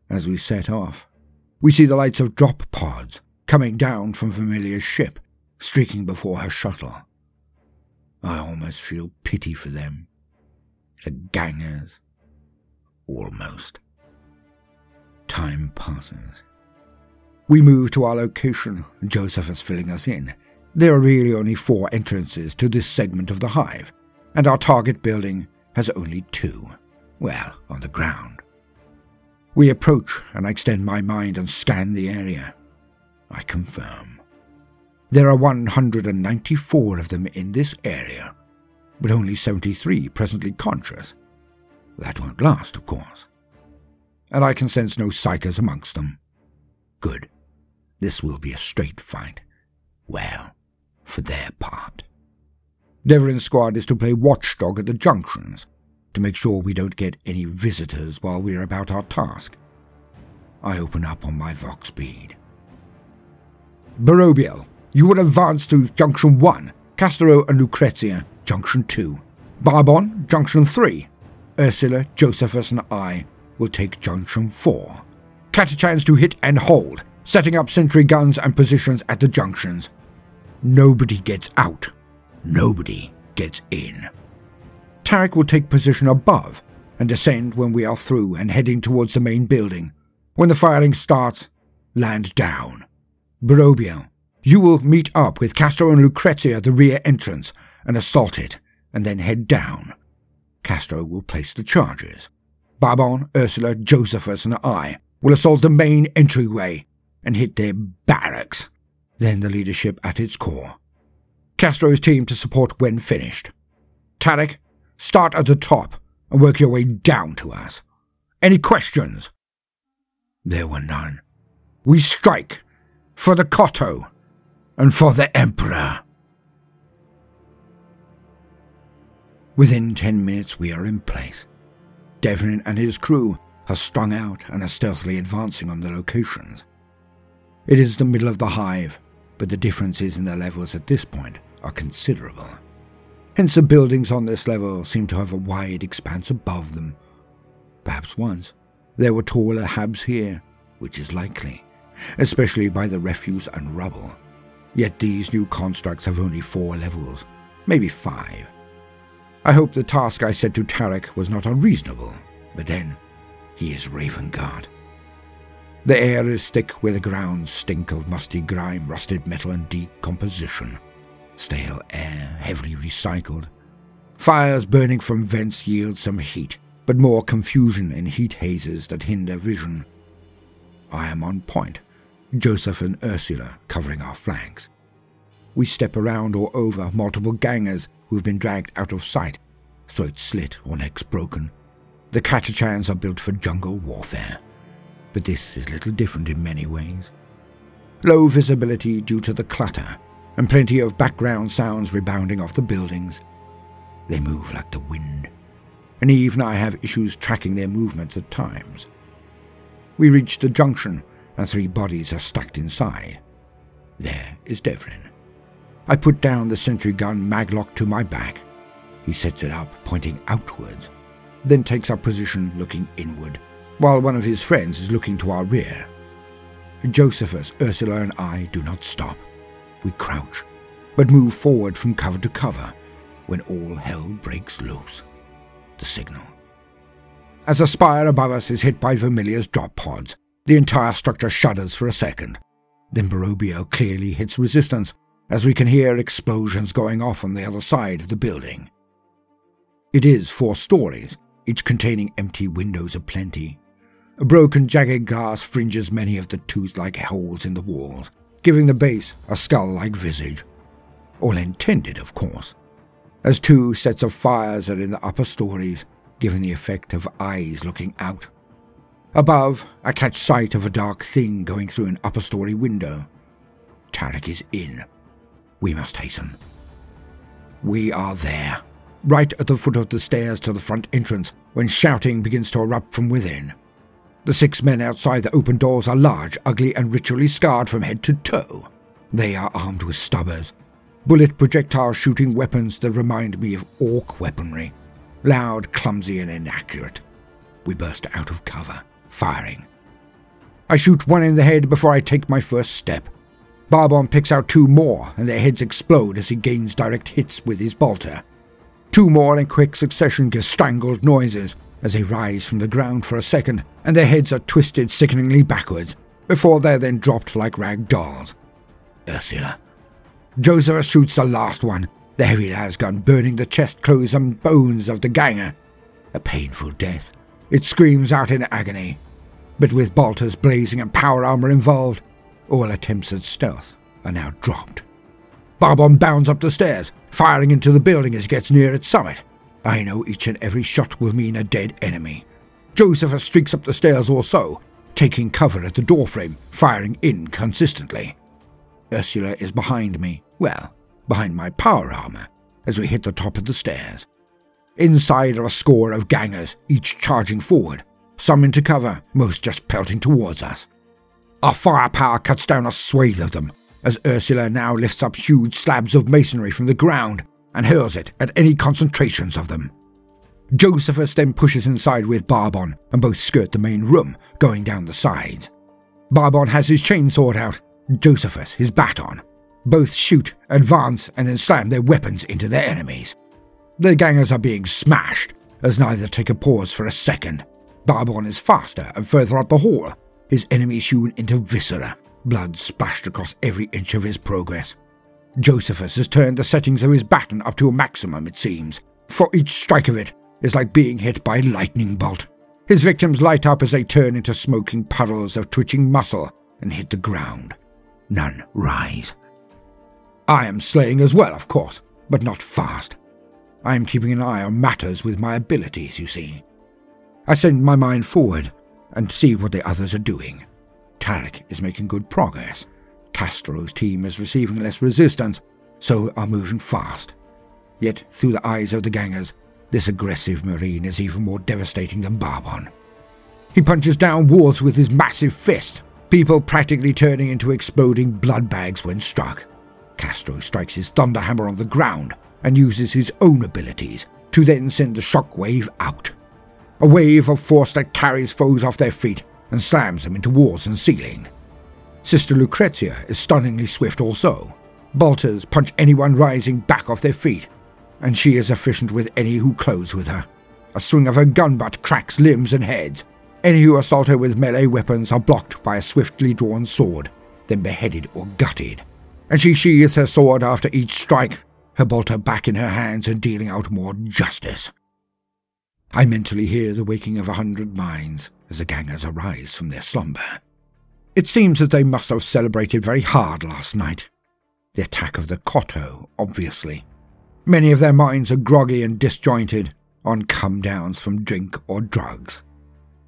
As we set off, we see the lights of drop pods coming down from Familia's ship, streaking before her shuttle. I almost feel pity for them. The gangers. Almost. Time passes. We move to our location. Joseph is filling us in. There are really only 4 entrances to this segment of the hive, and our target building has only 2. Well, on the ground. We approach, and I extend my mind and scan the area. I confirm. There are 194 of them in this area, but only 73 presently conscious. That won't last, of course. And I can sense no psychers amongst them. Good. This will be a straight fight. Well, for their part. Deverin's squad is to play watchdog at the junctions, to make sure we don't get any visitors while we're about our task. I open up on my Vox bead. Barobiel, you will advance to Junction 1, Castero and Lucrezia, Junction 2. Barbon, Junction 3. Ursula, Josephus and I will take Junction 4. Catachans to hit and hold. setting up sentry guns and positions at the junctions. Nobody gets out. Nobody gets in. Tarek will take position above and descend when we are through and heading towards the main building. When the firing starts, land down. Barovia, you will meet up with Castro and Lucrezia at the rear entrance and assault it, and then head down. Castro will place the charges. Barbon, Ursula, Josephus, and I will assault the main entryway and hit their barracks, then the leadership at its core. Castro's team to support when finished. Tarek, start at the top and work your way down to us. Any questions? There were none. We strike for the Koto and for the Emperor. Within 10 minutes we are in place. Devlin and his crew are strung out and are stealthily advancing on the locations. It is the middle of the hive, but the differences in their levels at this point are considerable. Hence the buildings on this level seem to have a wide expanse above them. Perhaps once there were taller habs here, which is likely, especially by the refuse and rubble. Yet these new constructs have only 4 levels, maybe 5. I hope the task I set to Tarek was not unreasonable, but then, he is Raven Guard. The air is thick where the grounds stink of musty grime, rusted metal and decomposition. Stale air, heavily recycled. Fires burning from vents yield some heat, but more confusion in heat hazes that hinder vision. I am on point, Joseph and Ursula covering our flanks. We step around or over multiple gangers who have been dragged out of sight, throats slit or necks broken. The Catachans are built for jungle warfare, but this is little different in many ways. Low visibility due to the clutter, and plenty of background sounds rebounding off the buildings. They move like the wind, and even I have issues tracking their movements at times. We reach the junction, and 3 bodies are stacked inside. There is Devlin. I put down the sentry gun maglock to my back. He sets it up, pointing outwards, then takes up position looking inward, while one of his friends is looking to our rear. Josephus, Ursula, and I do not stop. We crouch, but move forward from cover to cover when all hell breaks loose. The signal. As a spire above us is hit by Vermilia's drop pods, the entire structure shudders for a second. Then Barovia clearly hits resistance, as we can hear explosions going off on the other side of the building. It is 4 stories, each containing empty windows aplenty. A broken jagged glass fringes many of the tooth-like holes in the walls, giving the base a skull-like visage. All intended, of course, as 2 sets of fires are in the upper stories, giving the effect of eyes looking out. Above, I catch sight of a dark thing going through an upper-story window. Tarek is in. We must hasten. We are there, right at the foot of the stairs to the front entrance, when shouting begins to erupt from within. The 6 men outside the open doors are large, ugly, and ritually scarred from head to toe. They are armed with stubbers, bullet projectile-shooting weapons that remind me of orc weaponry. Loud, clumsy, and inaccurate. We burst out of cover, firing. I shoot one in the head before I take my first step. Barbon picks out 2 more, and their heads explode as he gains direct hits with his bolter. 2 more in quick succession give strangled noises as they rise from the ground for a second, and their heads are twisted sickeningly backwards, before they're then dropped like rag dolls. Ursula. Joseph shoots the last one, the heavy lasgun burning the chest, clothes, and bones of the ganger. A painful death. It screams out in agony. But with bolters blazing and power armor involved, all attempts at stealth are now dropped. Barbon bounds up the stairs, firing into the building as he gets near its summit. I know each and every shot will mean a dead enemy. Joseph streaks up the stairs or so, taking cover at the doorframe, firing in consistently. Ursula is behind me, well, behind my power armor, as we hit the top of the stairs. Inside are a score of gangers, each charging forward, some into cover, most just pelting towards us. Our firepower cuts down a swathe of them, as Ursula now lifts up huge slabs of masonry from the ground and hurls it at any concentrations of them. Josephus then pushes inside with Barbon, and both skirt the main room, going down the sides. Barbon has his chainsword out, Josephus his baton. Both shoot, advance, and then slam their weapons into their enemies. The gangers are being smashed, as neither take a pause for a second. Barbon is faster and further up the hall, his enemies hewn into viscera, blood splashed across every inch of his progress. Josephus has turned the settings of his baton up to a maximum, it seems, for each strike of it is like being hit by a lightning bolt. His victims light up as they turn into smoking puddles of twitching muscle and hit the ground. None rise. I am slaying as well, of course, but not fast. I am keeping an eye on matters with my abilities, you see. I send my mind forward and see what the others are doing. Tarek is making good progress. Castro's team is receiving less resistance, so are moving fast. Yet, through the eyes of the gangers, this aggressive Marine is even more devastating than Barbon. He punches down walls with his massive fist, people practically turning into exploding blood bags when struck. Castro strikes his thunderhammer on the ground and uses his own abilities to then send the shockwave out. A wave of force that carries foes off their feet and slams them into walls and ceiling. Sister Lucrezia is stunningly swift also. Bolters punch anyone rising back off their feet, and she is efficient with any who close with her. A swing of her gun butt cracks limbs and heads. Any who assault her with melee weapons are blocked by a swiftly drawn sword, then beheaded or gutted. And she sheathes her sword after each strike, her bolter back in her hands and dealing out more justice. I mentally hear the waking of 100 minds as the gangers arise from their slumber. It seems that they must have celebrated very hard last night. The attack of the Cotto, obviously. Many of their minds are groggy and disjointed, on come-downs from drink or drugs.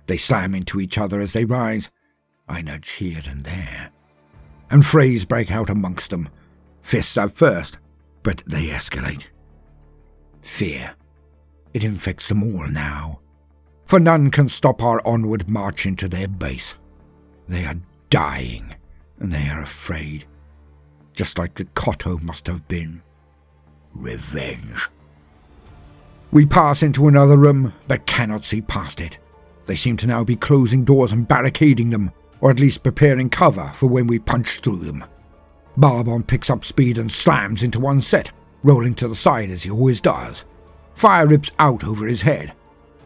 They slam into each other as they rise. I nudge here and there. And frays break out amongst them. Fists out first, but they escalate. Fear. It infects them all now. For none can stop our onward march into their base. They are dying, and they are afraid. Just like the Cotto must have been. Revenge. We pass into another room, but cannot see past it. They seem to now be closing doors and barricading them, or at least preparing cover for when we punch through them. Barbon picks up speed and slams into one set, rolling to the side as he always does. Fire rips out over his head.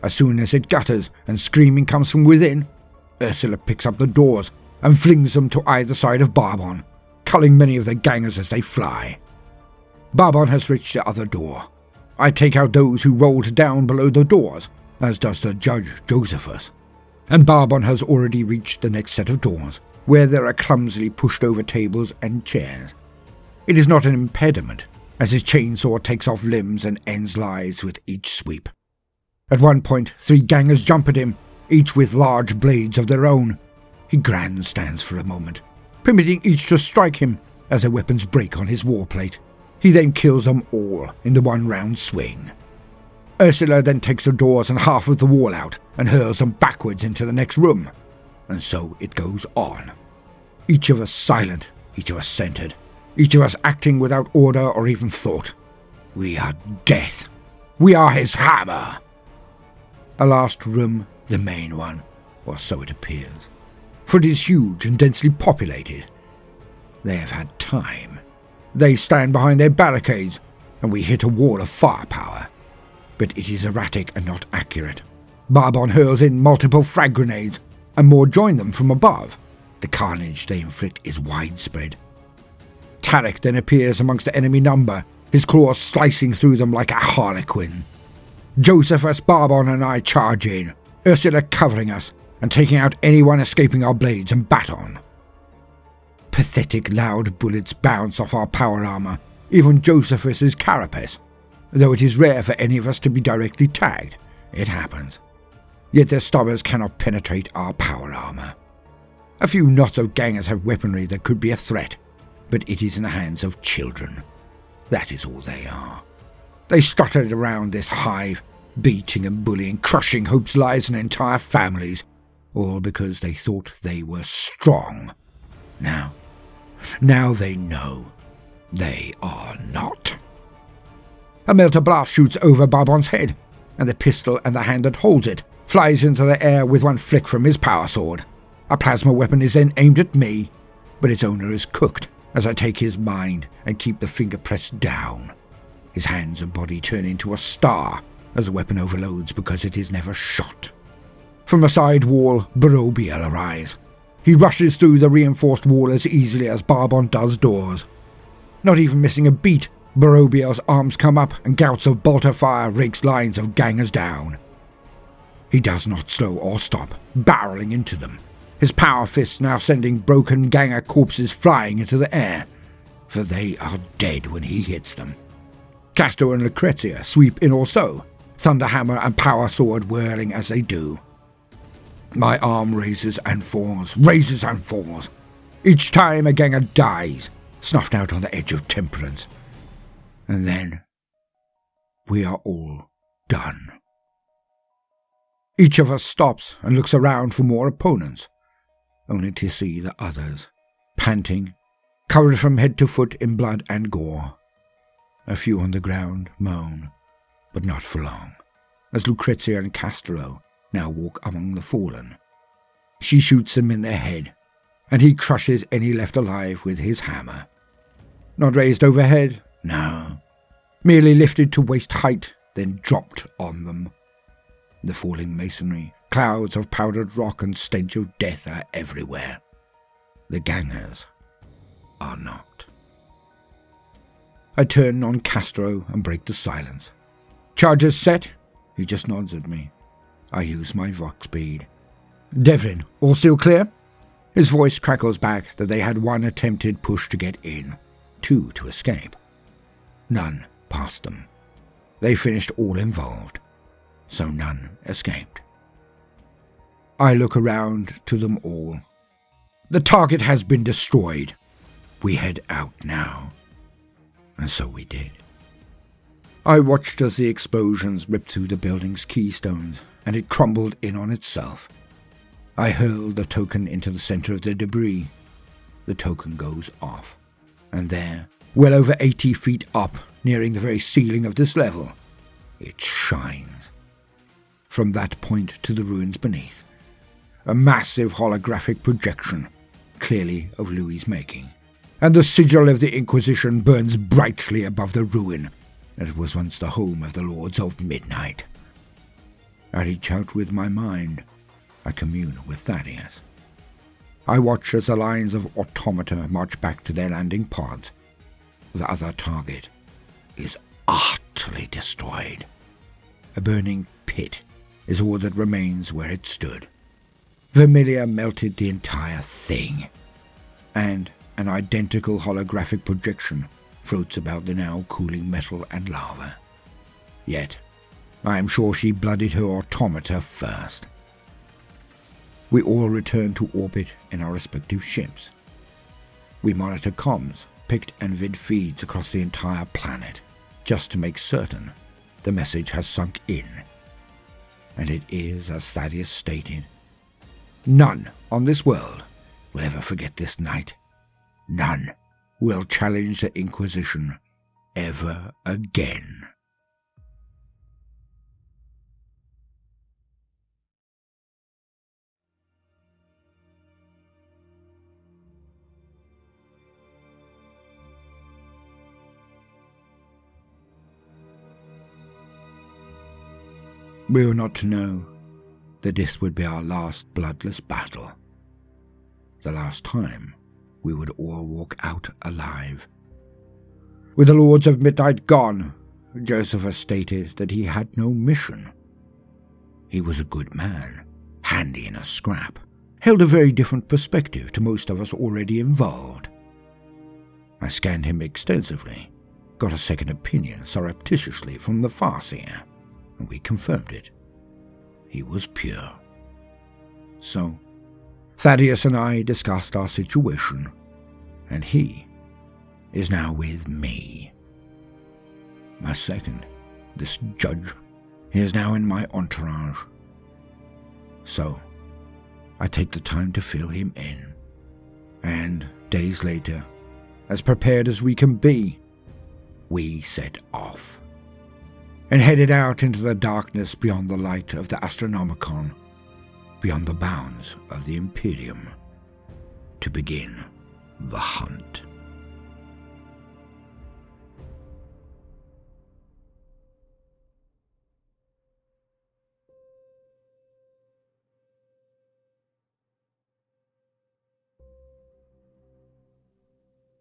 As soon as it gutters and screaming comes from within, Ursula picks up the doors and flings them to either side of Barbon, culling many of the gangers as they fly. Barbon has reached the other door. I take out those who rolled down below the doors, as does the Judge Josephus. And Barbon has already reached the next set of doors, where there are clumsily pushed over tables and chairs. It is not an impediment, as his chainsaw takes off limbs and ends lives with each sweep. At one point, 3 gangers jump at him, each with large blades of their own. He grandstands for a moment, permitting each to strike him as their weapons break on his warplate. He then kills them all in the one-round swing. Ursula then takes the doors and half of the wall out and hurls them backwards into the next room. And so it goes on. Each of us silent, each of us centered, each of us acting without order or even thought. We are death. We are his hammer. A last room, the main one, or so it appears, for it is huge and densely populated. They have had time. They stand behind their barricades, and we hit a wall of firepower. But it is erratic and not accurate. Barbon hurls in multiple frag grenades, and more join them from above. The carnage they inflict is widespread. Tarek then appears amongst the enemy number, his claws slicing through them like a harlequin. Josephus, Barbon and I charge in, Ursula covering us and taking out anyone escaping our blades and baton. Pathetic loud bullets bounce off our power armor, even Josephus's carapace. Though it is rare for any of us to be directly tagged, it happens. Yet their stubbers cannot penetrate our power armor. A few knots of gangers have weaponry that could be a threat, but it is in the hands of children. That is all they are. They strutted around this hive, beating and bullying, crushing hopes, lives and entire families, all because they thought they were strong. Now they know they are not. A melter blast shoots over Barbon's head, and the pistol and the hand that holds it flies into the air with one flick from his power sword. A plasma weapon is then aimed at me, but its owner is cooked as I take his mind and keep the finger pressed down. His hands and body turn into a star as the weapon overloads because it is never shot. From a side wall, Barobiel arrives. He rushes through the reinforced wall as easily as Barbon does doors. Not even missing a beat, Barobiel's arms come up and gouts of bolter fire rakes lines of gangers down. He does not slow or stop, barreling into them, his power fists now sending broken ganger corpses flying into the air, for they are dead when he hits them. Castro and Lucrezia sweep in also, Thunderhammer and Power Sword whirling as they do. My arm raises and falls, each time a ganger dies, snuffed out on the edge of temperance. And then we are all done. Each of us stops and looks around for more opponents, only to see the others, panting, covered from head to foot in blood and gore. A few on the ground moan, but not for long, as Lucrezia and Castro now walk among the fallen. She shoots them in their head, and he crushes any left alive with his hammer. Not raised overhead, no, merely lifted to waist height, then dropped on them. The falling masonry, clouds of powdered rock and stench of death are everywhere. The gangers are not. I turn on Castro and break the silence. Charges set? He just nods at me. I use my Vox speed. Devlin, all still clear? His voice crackles back that they had one attempted push to get in, two to escape. None passed them. They finished all involved, so none escaped. I look around to them all. The target has been destroyed. We head out now. And so we did. I watched as the explosions ripped through the building's keystones, and it crumbled in on itself. I hurled the token into the center of the debris. The token goes off, and there, well over 80 feet up, nearing the very ceiling of this level, it shines. From that point to the ruins beneath, a massive holographic projection, clearly of Louis' making, and the sigil of the Inquisition burns brightly above the ruin that was once the home of the Lords of Midnight. I reach out with my mind. I commune with Thaddeus. I watch as the lines of automata march back to their landing pods. The other target is utterly destroyed. A burning pit is all that remains where it stood. Vermilia melted the entire thing, and an identical holographic projection floats about the now cooling metal and lava. Yet, I am sure she blooded her automata first. We all return to orbit in our respective ships. We monitor comms, picked and vid feeds across the entire planet, just to make certain the message has sunk in. And it is as Thaddeus stated. None on this world will ever forget this night. None will challenge the Inquisition ever again. We were not to know that this would be our last bloodless battle. The last time we would all walk out alive. With the Lords of Midnight gone, Josephus stated that he had no mission. He was a good man, handy in a scrap, held a very different perspective to most of us already involved. I scanned him extensively, got a second opinion surreptitiously from the Farseer, and we confirmed it. He was pure. So, Thaddeus and I discussed our situation, and he is now with me. My second, this judge, he is now in my entourage. So, I take the time to fill him in, and days later, as prepared as we can be, we set off, and headed out into the darkness beyond the light of the Astronomicon. beyond the bounds of the Imperium to begin the hunt.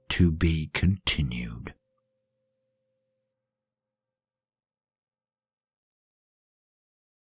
To be continued.